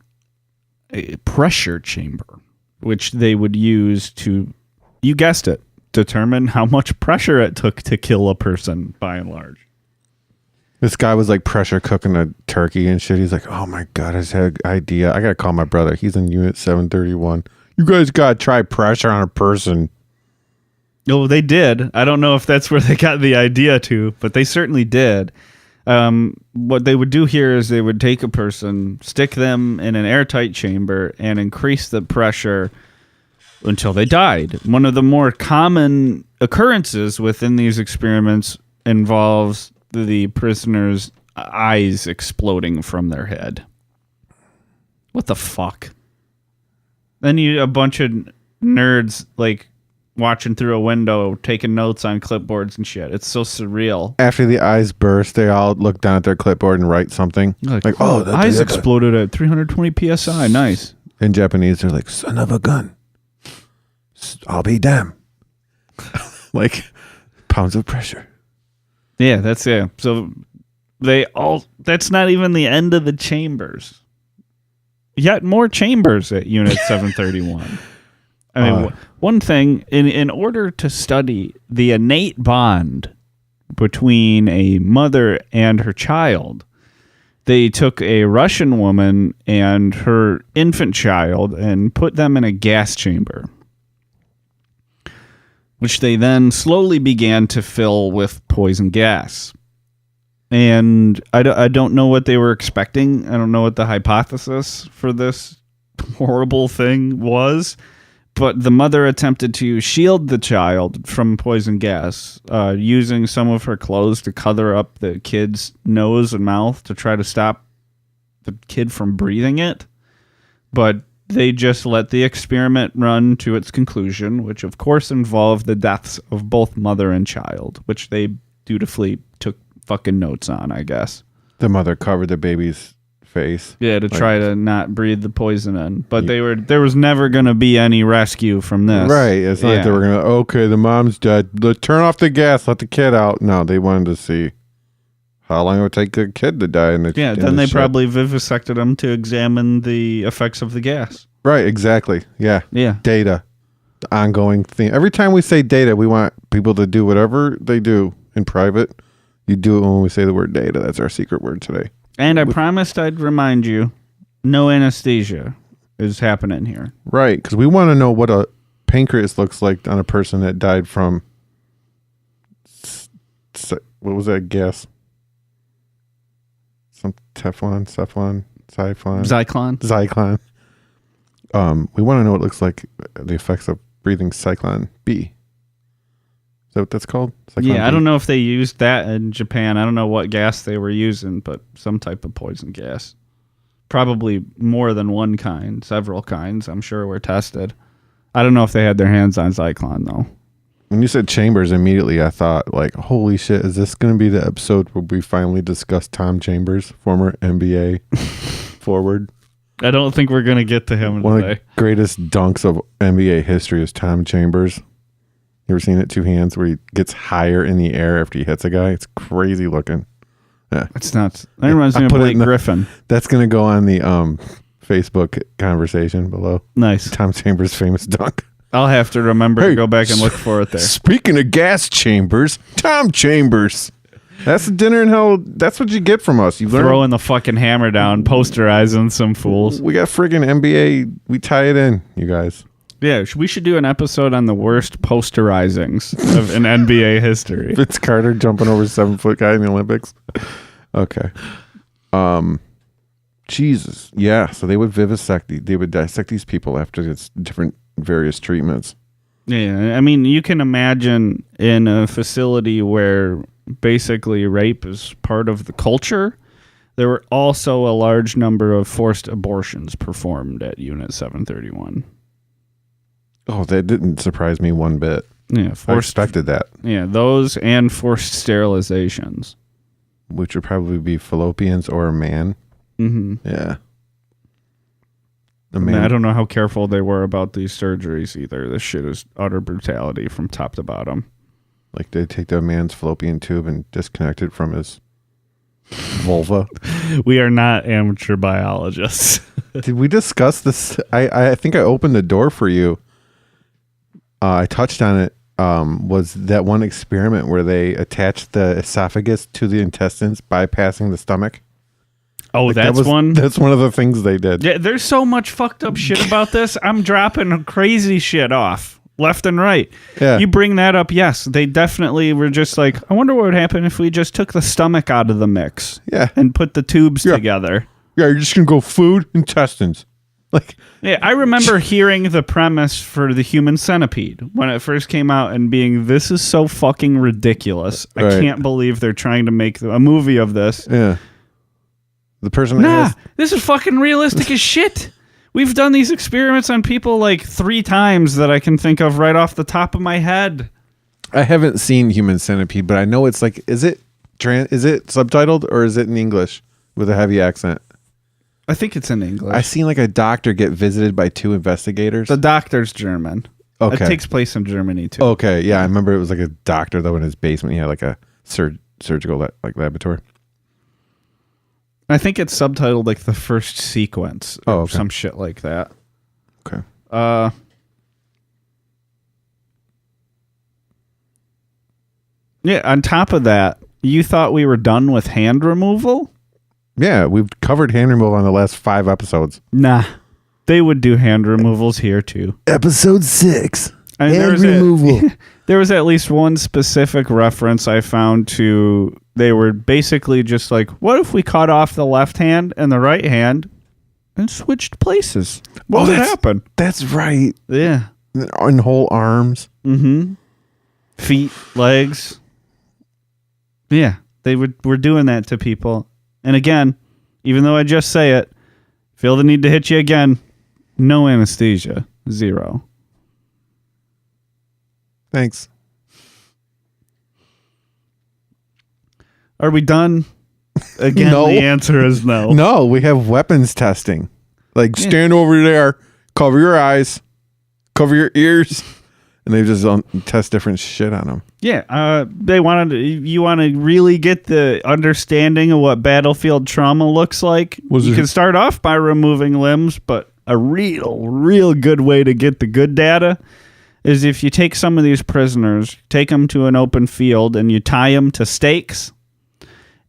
a pressure chamber, which they would use to, you guessed it, determine how much pressure it took to kill a person. By and large. This guy was like pressure cooking a turkey and shit. He's like, oh my God, I just had an idea. I got to call my brother. He's in Unit 731. You guys got to try pressure on a person. Oh, they did. I don't know if that's where they got the idea to, but they certainly did. What they would do here is they would take a person, stick them in an airtight chamber, and increase the pressure until they died. One of the more common occurrences within these experiments involves the prisoner's eyes exploding from their head. What the fuck? Then a bunch of nerds like watching through a window, taking notes on clipboards and shit. It's so surreal. After the eyes burst, they all look down at their clipboard and write something. Like oh, the eyes exploded at 320 psi. Nice. In Japanese, they're like, son of a gun. I'll be damned. Like pounds of pressure. Yeah, that's it. So that's not even the end of the chambers. Yet more chambers at Unit 731. I mean, one thing, in order to study the innate bond between a mother and her child, they took a Russian woman and her infant child and put them in a gas chamber, which they then slowly began to fill with poison gas. And I don't know what they were expecting. I don't know what the hypothesis for this horrible thing was. But the mother attempted to shield the child from poison gas, using some of her clothes to cover up the kid's nose and mouth to try to stop the kid from breathing it. But they just let the experiment run to its conclusion, which of course involved the deaths of both mother and child, which they dutifully took fucking notes on, I guess. The mother covered the baby's face. Yeah, to try to not breathe the poison in. But there was never going to be any rescue from this. Right. It's not like they were going to, okay, the mom's dead. Turn off the gas, let the kid out. No, they wanted to see how long it would take the kid to die. Then they probably vivisected him to examine the effects of the gas. Right, exactly. Yeah. Yeah. Data. The ongoing thing. Every time we say data, we want people to do whatever they do in private. You do it when we say the word data. That's our secret word today. And I promised I'd remind you, no anesthesia is happening here. Right, because we want to know what a pancreas looks like on a person that died from what was that gas? Some Teflon, Zyklon. We want to know what it looks like, the effects of breathing Zyklon B. Is that what that's called? Zyklon B? I don't know if they used that in Japan. I don't know what gas they were using, but some type of poison gas. Probably more than one kind, several kinds, I'm sure, were tested. I don't know if they had their hands on Zyklon, though. When you said Chambers, immediately I thought, like, holy shit, is this going to be the episode where we finally discuss Tom Chambers, former NBA forward? I don't think we're going to get to him One today. of the greatest dunks of NBA history is Tom Chambers. You ever seen it, two hands, where he gets higher in the air after he hits a guy? It's crazy looking. Yeah. It's nuts. That reminds me of Blake Griffin. That's going to go on the Facebook conversation below. Nice. Tom Chambers' famous dunk. I'll have to remember to go back and look for it there. Speaking of gas chambers, Tom Chambers. That's the dinner in hell. That's what you get from us. You throwing the fucking hammer down, posterizing some fools. We got friggin' NBA. We tie it in, you guys. Yeah, we should do an episode on the worst posterizings of in NBA history. Vince Carter jumping over 7-foot guy in the Olympics. Okay. Jesus. Yeah. So they would vivisect. They would dissect these people after its different various treatments. Yeah, I mean, you can imagine in a facility where basically rape is part of the culture, there were also a large number of forced abortions performed at Unit 731. Oh, that didn't surprise me one bit. Yeah, I expected that. Yeah, those and forced sterilizations. Which would probably be fallopians or a man. Mm-hmm. Yeah. I don't know how careful they were about these surgeries either. This shit is utter brutality from top to bottom. Like they take the man's fallopian tube and disconnect it from his vulva. We are not amateur biologists. Did we discuss this? I think I opened the door for you. I touched on it. Was that one experiment where they attached the esophagus to the intestines, bypassing the stomach? Oh, like that's one? That's one of the things they did. Yeah, there's so much fucked up shit about this. I'm dropping crazy shit off left and right. Yeah. You bring that up, yes. They definitely were just like, I wonder what would happen if we just took the stomach out of the mix. Yeah. And put the tubes together. Yeah, you're just going to go food, intestines. Like, yeah, I remember hearing the premise for the human centipede when it first came out and being, this is so fucking ridiculous. I can't believe they're trying to make a movie of this. Yeah. The person this is fucking realistic as shit. We've done these experiments on people like 3 times that I can think of right off the top of my head. I haven't seen Human Centipede, but I know it's like, is it subtitled or is it in English with a heavy accent? I think it's in English. I seen like a doctor get visited by 2 investigators. The doctor's German. Okay. It takes place in Germany too. Okay, yeah, I remember it was like a doctor though in his basement. He had like a surgical laboratory. I think it's subtitled like the first sequence or okay. some shit like that. Okay. Yeah, on top of that, you thought we were done with hand removal? Yeah, we've covered hand removal on the last 5 episodes. Nah. They would do hand removals here too. Episode 6. Hand removal. There was at least one specific reference I found to, they were basically just like, what if we cut off the left hand and the right hand and switched places? What would happen? That's right. Yeah. And whole arms. Mm-hmm. Feet, legs. Yeah. Were doing that to people. And again, even though I just say it, feel the need to hit you again. No anesthesia. 0. Thanks. Are we done? Again, No. The answer is no. No, we have weapons testing. Like, stand over there, cover your eyes, cover your ears, and they just test different shit on them. Yeah, you want to really get the understanding of what battlefield trauma looks like. You can start off by removing limbs, but a real good way to get the good data is if you take some of these prisoners, take them to an open field, and you tie them to stakes,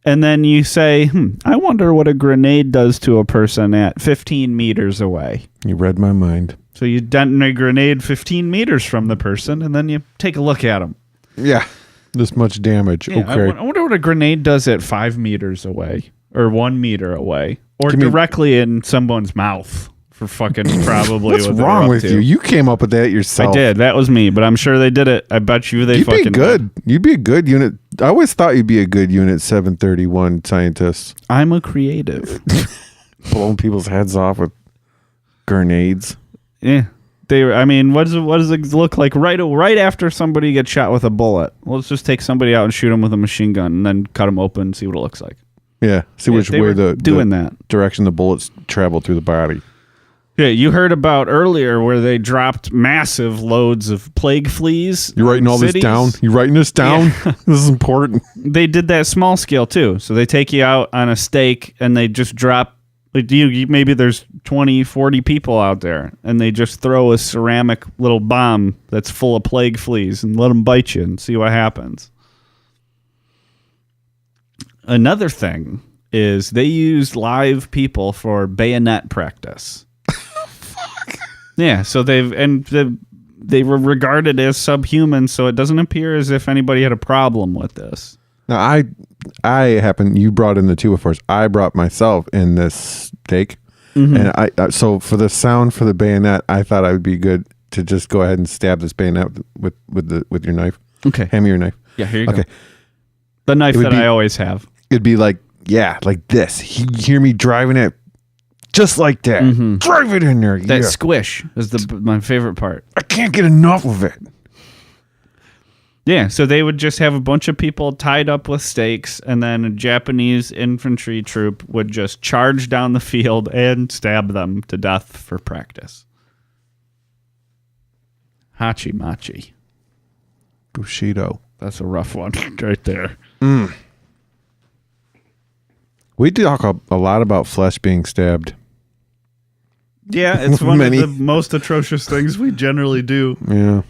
and then you say, I wonder what a grenade does to a person at 15 meters away. You read my mind. So you detonate a grenade 15 meters from the person, and then you take a look at them. Yeah. This much damage. Yeah, Okay. I wonder what a grenade does at 5 meters away, or 1 meter away, or directly in someone's mouth for fucking probably. What's what wrong with you? You came up with that yourself. I did. That was me, but I'm sure they did it. I bet you they You'd fucking be good. You'd be a good unit. I always thought you'd be a good unit 731 scientist. I'm a creative. Blowing people's heads off with grenades. Yeah. I mean, what does it look like right after somebody gets shot with a bullet? Well, let's just take somebody out and shoot them with a machine gun and then cut them open and see what it looks like. Yeah, see which way the direction the bullets travel through the body. Yeah, you heard about earlier where they dropped massive loads of plague fleas. You're writing all this down? You writing this down? Yeah. This is important. They did that small scale too. So they take you out on a stake and they just drop. Maybe there's 20, 40 people out there, and they just throw a ceramic little bomb that's full of plague fleas and let them bite you and see what happens. Another thing is they used live people for bayonet practice. Fuck. Yeah, so they were regarded as subhuman, so it doesn't appear as if anybody had a problem with this. Now, you brought in the two before. I brought myself in this stake. Mm-hmm. And so for the sound for the bayonet, I thought I would be good to just go ahead and stab this bayonet with your knife. Okay. Hand me your knife. Yeah, here you go. The knife that I always have. It'd be like this. You hear me driving it just like that. Mm-hmm. Drive it in there. That squish is my favorite part. I can't get enough of it. Yeah, so they would just have a bunch of people tied up with stakes, and then a Japanese infantry troop would just charge down the field and stab them to death for practice. Hachi-machi. Bushido. That's a rough one right there. Mm. We talk a lot about flesh being stabbed. Yeah, it's one of the most atrocious things we generally do. Yeah,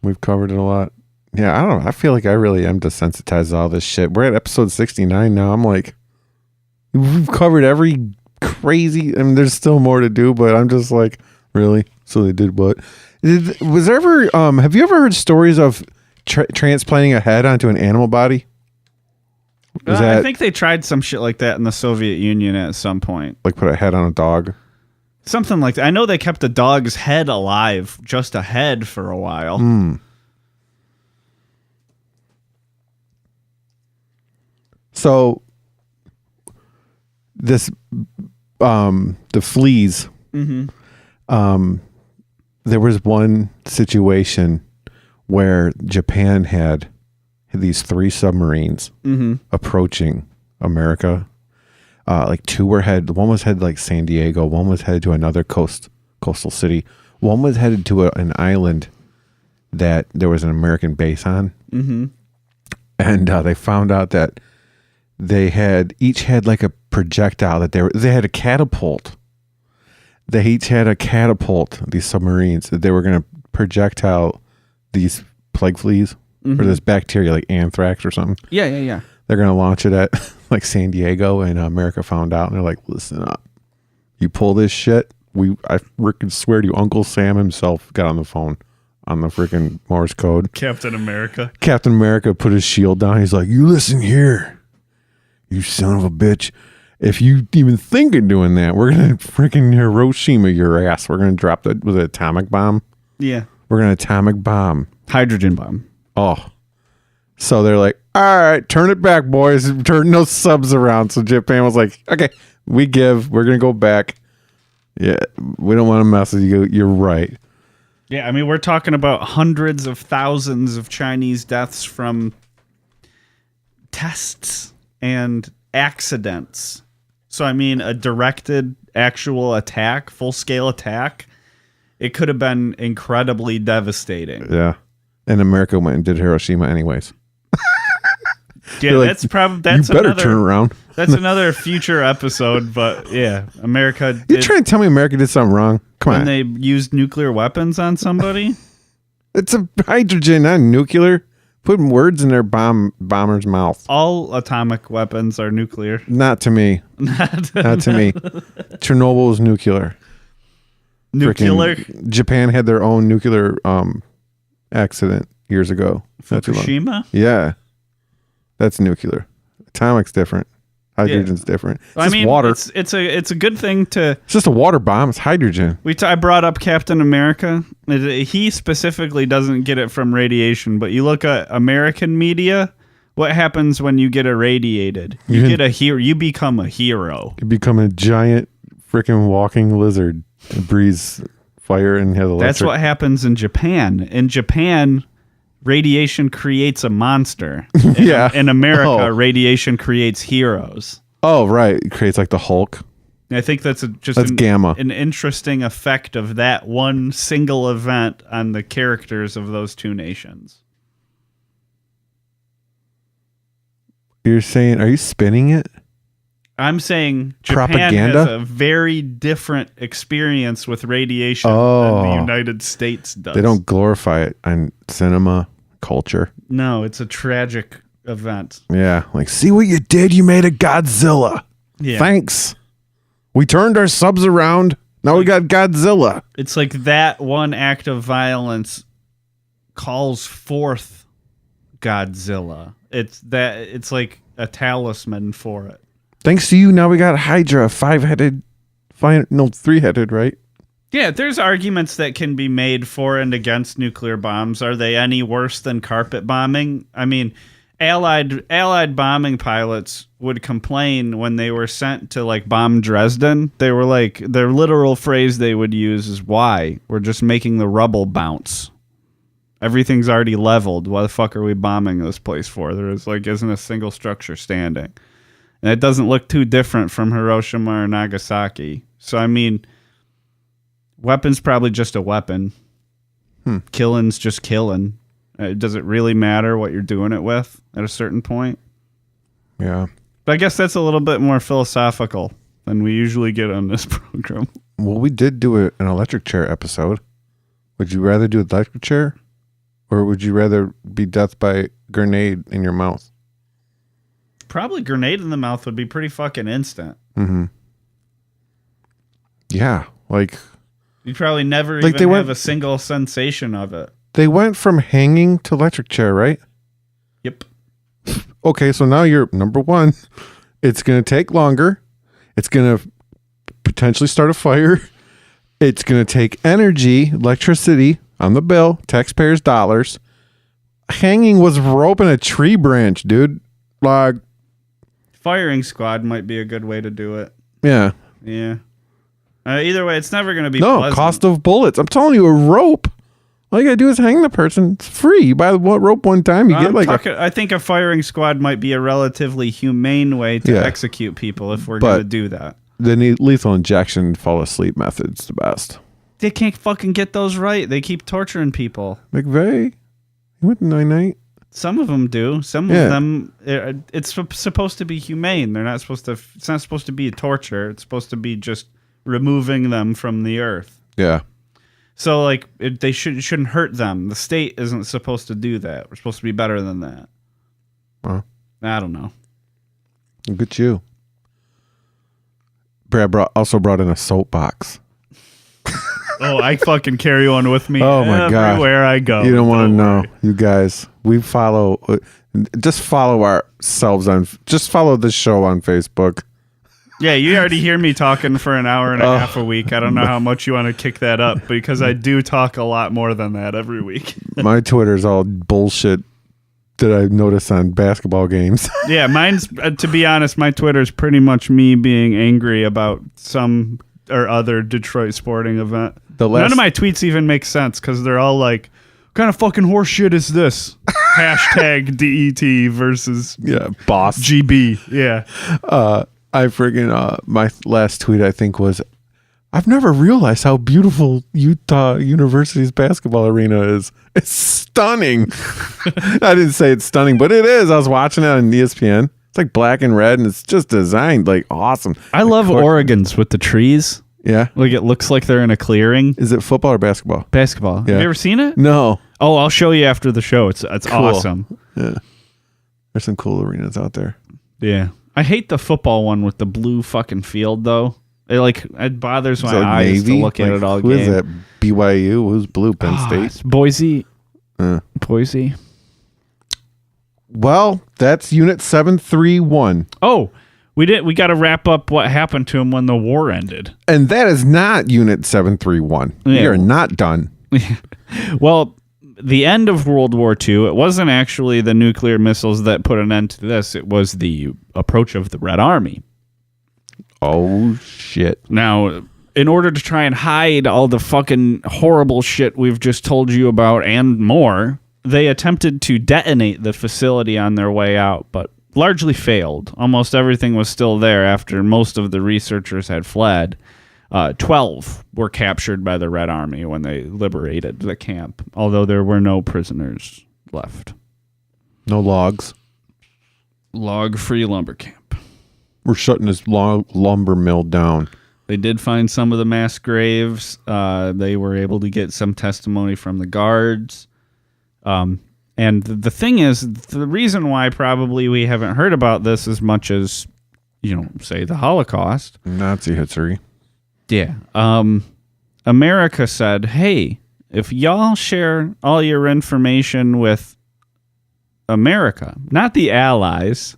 we've covered it a lot. Yeah, I don't know. I feel like I really am desensitized to all this shit. We're at episode 69 now. I'm like, we've covered every crazy. I mean, there's still more to do, but I'm just like, really? So they did what? Was there ever? Have you ever heard stories of transplanting a head onto an animal body? I think they tried some shit like that in the Soviet Union at some point. Like put a head on a dog? Something like that. I know they kept a dog's head alive, just a head, for a while. Mm. So this, the fleas, mm-hmm. There was one situation where Japan had these 3 submarines mm-hmm. approaching America. Like 2 were headed, one was headed like San Diego, one was headed to another coastal city, one was headed to an island that there was an American base on. Mm-hmm. And they found out that they each had like a projectile that they had a catapult. They each had a catapult, these submarines, that they were going to projectile these plague fleas mm-hmm. or this bacteria like anthrax or something. Yeah. They're going to launch it at like San Diego, and America found out, and they're like, listen up. You pull this shit, I freaking swear to you, Uncle Sam himself got on the phone on the freaking Morse code. Captain America put his shield down. He's like, you listen here, you son of a bitch. If you even think of doing that, we're going to freaking Hiroshima your ass. We're going to drop with an atomic bomb. Yeah. We're going to atomic bomb. Hydrogen bomb. Oh. So they're like, all right, turn it back, boys. Turn those subs around. So Japan was like, okay, we're going to go back. Yeah, we don't want to mess with you. You're right. Yeah, I mean, we're talking about hundreds of thousands of Chinese deaths from tests and accidents. So, I mean, a directed actual attack, full-scale attack, it could have been incredibly devastating. Yeah. And America went and did Hiroshima anyways. Yeah, like, that's you better turn around. That's another future episode, but yeah, America did. You're trying to tell me America did something wrong? Come on. When they used nuclear weapons on somebody? It's a hydrogen, not nuclear. Putting words in their bomber's mouth. All atomic weapons are nuclear. Not to me. Not to me. Chernobyl is nuclear. Nuclear? Japan had their own nuclear accident years ago. Fukushima? Yeah. That's nuclear. Atomic's different. Hydrogen's different. It's just water. It's a good thing to. It's just a water bomb. It's hydrogen. I brought up Captain America. He specifically doesn't get it from radiation, but you look at American media. What happens when you get irradiated? You get a hero. You become a hero. You become a giant freaking walking lizard. It breathes fire and has electric. That's what happens in Japan. In Japan, radiation creates a monster. Yeah. In America, radiation creates heroes. Oh, right. It creates like the Hulk. I think that's Gamma. An interesting effect of that one single event on the characters of those two nations. You're saying, are you spinning it? I'm saying Japan Propaganda? has a very different experience with radiation than the United States does. They don't glorify it on cinema culture. No, it's a tragic event. Yeah, like, see what you did? You made a Godzilla. Yeah. Thanks. We turned our subs around. Now we got Godzilla. It's like that one act of violence calls forth Godzilla. It's like a talisman for it. Thanks to you, now we got Hydra, three-headed, right? Yeah, there's arguments that can be made for and against nuclear bombs. Are they any worse than carpet bombing? I mean, Allied bombing pilots would complain when they were sent to like bomb Dresden. They were like, their literal phrase they would use is, "Why? We're just making the rubble bounce. Everything's already leveled. Why the fuck are we bombing this place for? There isn't a single structure standing." And it doesn't look too different from Hiroshima or Nagasaki. So, I mean, weapon's probably just a weapon. Killing's just killing. Does it really matter what you're doing it with at a certain point? Yeah. But I guess that's a little bit more philosophical than we usually get on this program. Well, we did do an electric chair episode. Would you rather do an electric chair? Or would you rather be death by grenade in your mouth? Probably grenade in the mouth would be pretty fucking instant. Mm-hmm. Yeah, like... You'd probably never even have a single sensation of it. They went from hanging to electric chair, right? Yep. Okay, so now you're, number one, it's going to take longer. It's going to potentially start a fire. It's going to take energy, electricity on the bill, taxpayers' dollars. Hanging was roping a tree branch, dude. Like... Firing squad might be a good way to do it. Yeah. Yeah. Either way, it's never going to be pleasant. Cost of bullets. I'm telling you, a rope. All you got to do is hang the person. It's free. You buy the rope one time, you get like I think a firing squad might be a relatively humane way to execute people if we're going to do that. The lethal injection fall asleep method's the best. They can't fucking get those right. They keep torturing people. McVeigh? He went night-night. Some of them do. Some of them, it's supposed to be humane. They're not supposed to. It's not supposed to be a torture. It's supposed to be just removing them from the earth. Yeah. So like they shouldn't hurt them. The state isn't supposed to do that. We're supposed to be better than that. Well, I don't know. Look at you. Brad also brought in a soapbox. Oh, I fucking carry one with me. Oh my god! Everywhere I go. You don't want to know, you guys. We follow. Just follow ourselves on. Just follow this show on Facebook. Yeah, you already hear me talking for an hour and a half a week. I don't know how much you want to kick that up because I do talk a lot more than that every week. My Twitter's all bullshit that I notice on basketball games. Yeah, mine's, to be honest, my Twitter's pretty much me being angry about some or other Detroit sporting event. None of my tweets even make sense because they're all like, what kind of fucking horse shit is this? Hashtag DET versus boss GB. Yeah. I friggin' my last tweet I think was, I've never realized how beautiful Utah University's basketball arena is. It's stunning. I didn't say it's stunning, but it is. I was watching it on ESPN. It's like black and red, and it's just designed like awesome. I love Oregon's with the trees. Yeah. Like it looks like they're in a clearing. Is it football or basketball? Basketball. Yeah. Have you ever seen it? No. Oh, I'll show you after the show. It's cool. Awesome. Yeah. There's some cool arenas out there. Yeah. I hate the football one with the blue fucking field, though. It bothers my like eyes Navy? to look at Like, it all who game. is that? BYU? Who's blue? Penn State? It's Boise. Boise. Well, that's Unit 731. Oh, we got to wrap up what happened to him when the war ended. And that is not Unit 731. Yeah. We are not done. Well, the end of World War II, it wasn't actually the nuclear missiles that put an end to this. It was the approach of the Red Army. Oh, shit. Now, in order to try and hide all the fucking horrible shit we've just told you about and more, they attempted to detonate the facility on their way out, but largely failed. Almost everything was still there after most of the researchers had fled. 12 were captured by the Red Army when they liberated the camp, although there were no prisoners left. No logs. Log-free lumber camp. We're shutting this lumber mill down. They did find some of the mass graves. They were able to get some testimony from the guards. And the thing is, the reason why probably we haven't heard about this as much as, say the Holocaust. Nazi history. Yeah. America said, hey, if y'all share all your information with America, not the Allies,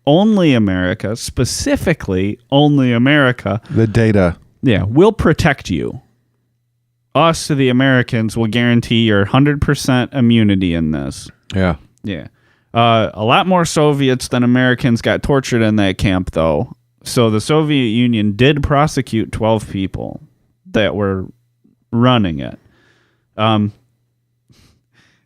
only America, specifically only America. The data. Yeah, we'll protect you. Us, the Americans, will guarantee your 100% immunity in this. Yeah. Yeah. A lot more Soviets than Americans got tortured in that camp, though. So the Soviet Union did prosecute 12 people that were running it.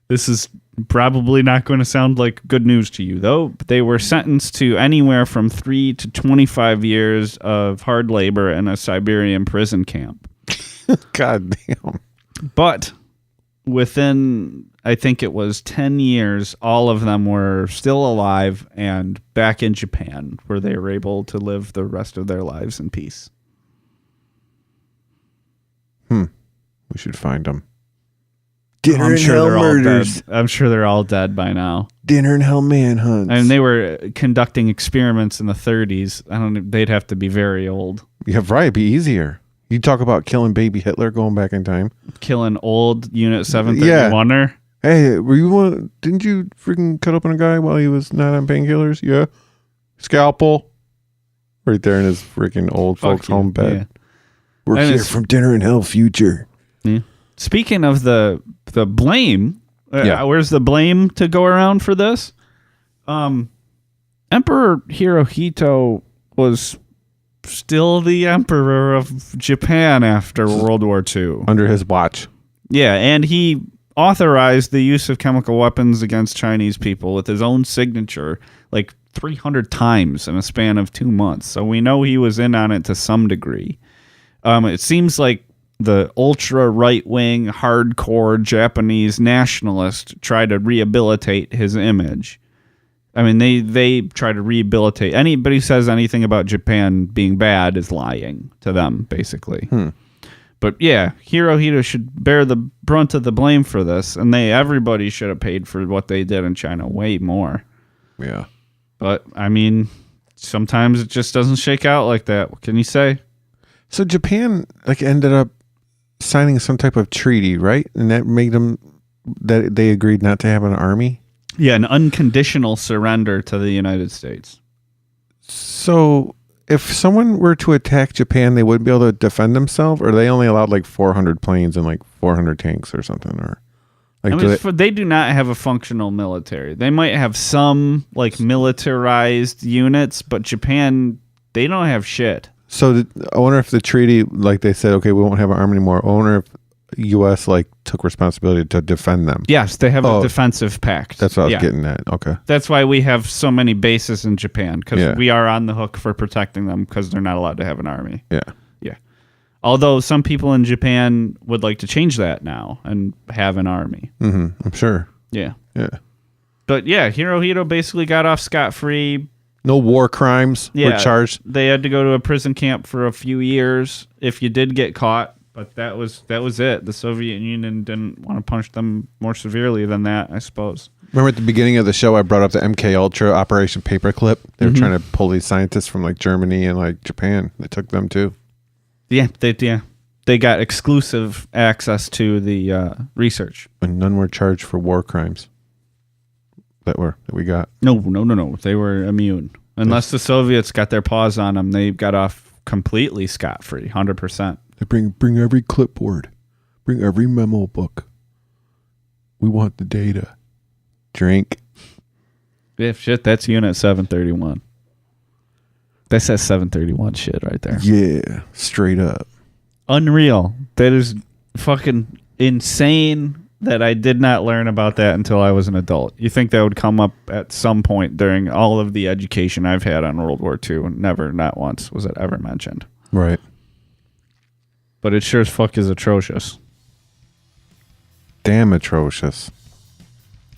This is probably not going to sound like good news to you, though. But they were sentenced to anywhere from 3 to 25 years of hard labor in a Siberian prison camp. God damn. But within, I think it was 10 years, all of them were still alive and back in Japan, where they were able to live the rest of their lives in peace. We should find them. I'm sure they're all dead. I'm sure they're all dead by now. Dinner in Hell manhunts. And they were conducting experiments in the 30s. They'd have to be very old. Yeah, right. It'd be easier. You talk about killing baby Hitler, going back in time. Killing old Unit 731er. Hey, didn't you freaking cut open a guy while he was not on painkillers? Yeah. Scalpel. Right there in his freaking old folks' home bed. Yeah. We're here from Dinner in Hell future. Yeah. Speaking of the blame, where's the blame to go around for this? Emperor Hirohito was still the emperor of Japan after World War II. Under his watch. Yeah, and he authorized the use of chemical weapons against Chinese people with his own signature like 300 times in a span of 2 months. So we know he was in on it to some degree. It seems like the ultra right-wing, hardcore Japanese nationalist tried to rehabilitate his image. I mean, they try to rehabilitate. Anybody who says anything about Japan being bad is lying to them, basically. But yeah, Hirohito should bear the brunt of the blame for this, and everybody should have paid for what they did in China way more. Yeah. But, I mean, sometimes it just doesn't shake out like that. What can you say? So Japan ended up signing some type of treaty, right? And that made them that they agreed not to have an army. Yeah, an unconditional surrender to the United States. So if someone were to attack Japan, they wouldn't be able to defend themselves, or are they only allowed like 400 planes and like 400 tanks or something? Or they do not have a functional military. They might have some like militarized units, but Japan, they don't have shit. So I wonder if the treaty, like they said, okay, we won't have an army anymore. I wonder if U.S. took responsibility to defend them. Yes, they have a defensive pact. That's what I was getting at. Okay. That's why we have so many bases in Japan, because we are on the hook for protecting them because they're not allowed to have an army. Yeah. Yeah. Although some people in Japan would like to change that now and have an army. Mm-hmm. I'm sure. Yeah. Yeah. But yeah, Hirohito basically got off scot-free. No war crimes were charged. They had to go to a prison camp for a few years if you did get caught. But that was it. The Soviet Union didn't want to punish them more severely than that, I suppose. Remember at the beginning of the show, I brought up the MK Ultra Operation Paperclip. They were trying to pull these scientists from like Germany and like Japan. They took them too. Yeah, they got exclusive access to the research. And none were charged for war crimes that we got. No. They were immune. Unless the Soviets got their paws on them, they got off completely scot-free, 100%. They bring every clipboard. Bring every memo book. We want the data. Drink. Yeah, shit, that's Unit 731. That's that 731 shit right there. Yeah, straight up. Unreal. That is fucking insane that I did not learn about that until I was an adult. You think that would come up at some point during all of the education I've had on World War II, and never, not once, was it ever mentioned. Right. But it sure as fuck is atrocious. Damn atrocious.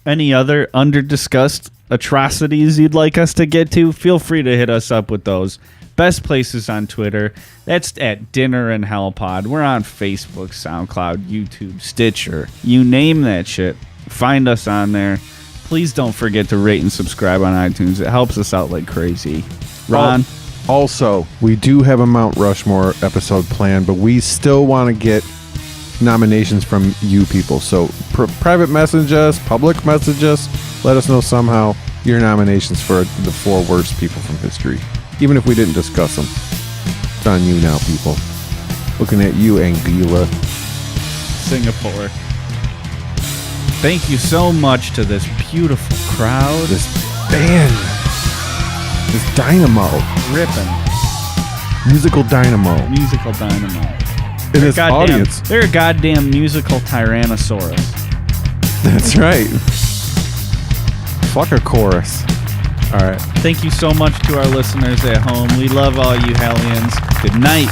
Any other under-discussed atrocities you'd like us to get to? Feel free to hit us up with those. Best places on Twitter. That's at Dinner and Hell Pod. We're on Facebook, SoundCloud, YouTube, Stitcher. You name that shit. Find us on there. Please don't forget to rate and subscribe on iTunes. It helps us out like crazy. Ron? Also, we do have a Mount Rushmore episode planned, but we still want to get nominations from you people. So private message us, public message us. Let us know somehow your nominations for the 4 worst people from history. Even if we didn't discuss them. It's on you now, people. Looking at you, Anguilla. Singapore. Thank you so much to this beautiful crowd. This band. This dynamo. Ripping. Musical dynamo. Musical dynamo. In this audience. They're a goddamn musical tyrannosaurus. That's right. Fuck a chorus. All right. Thank you so much to our listeners at home. We love all you hellions. Good night.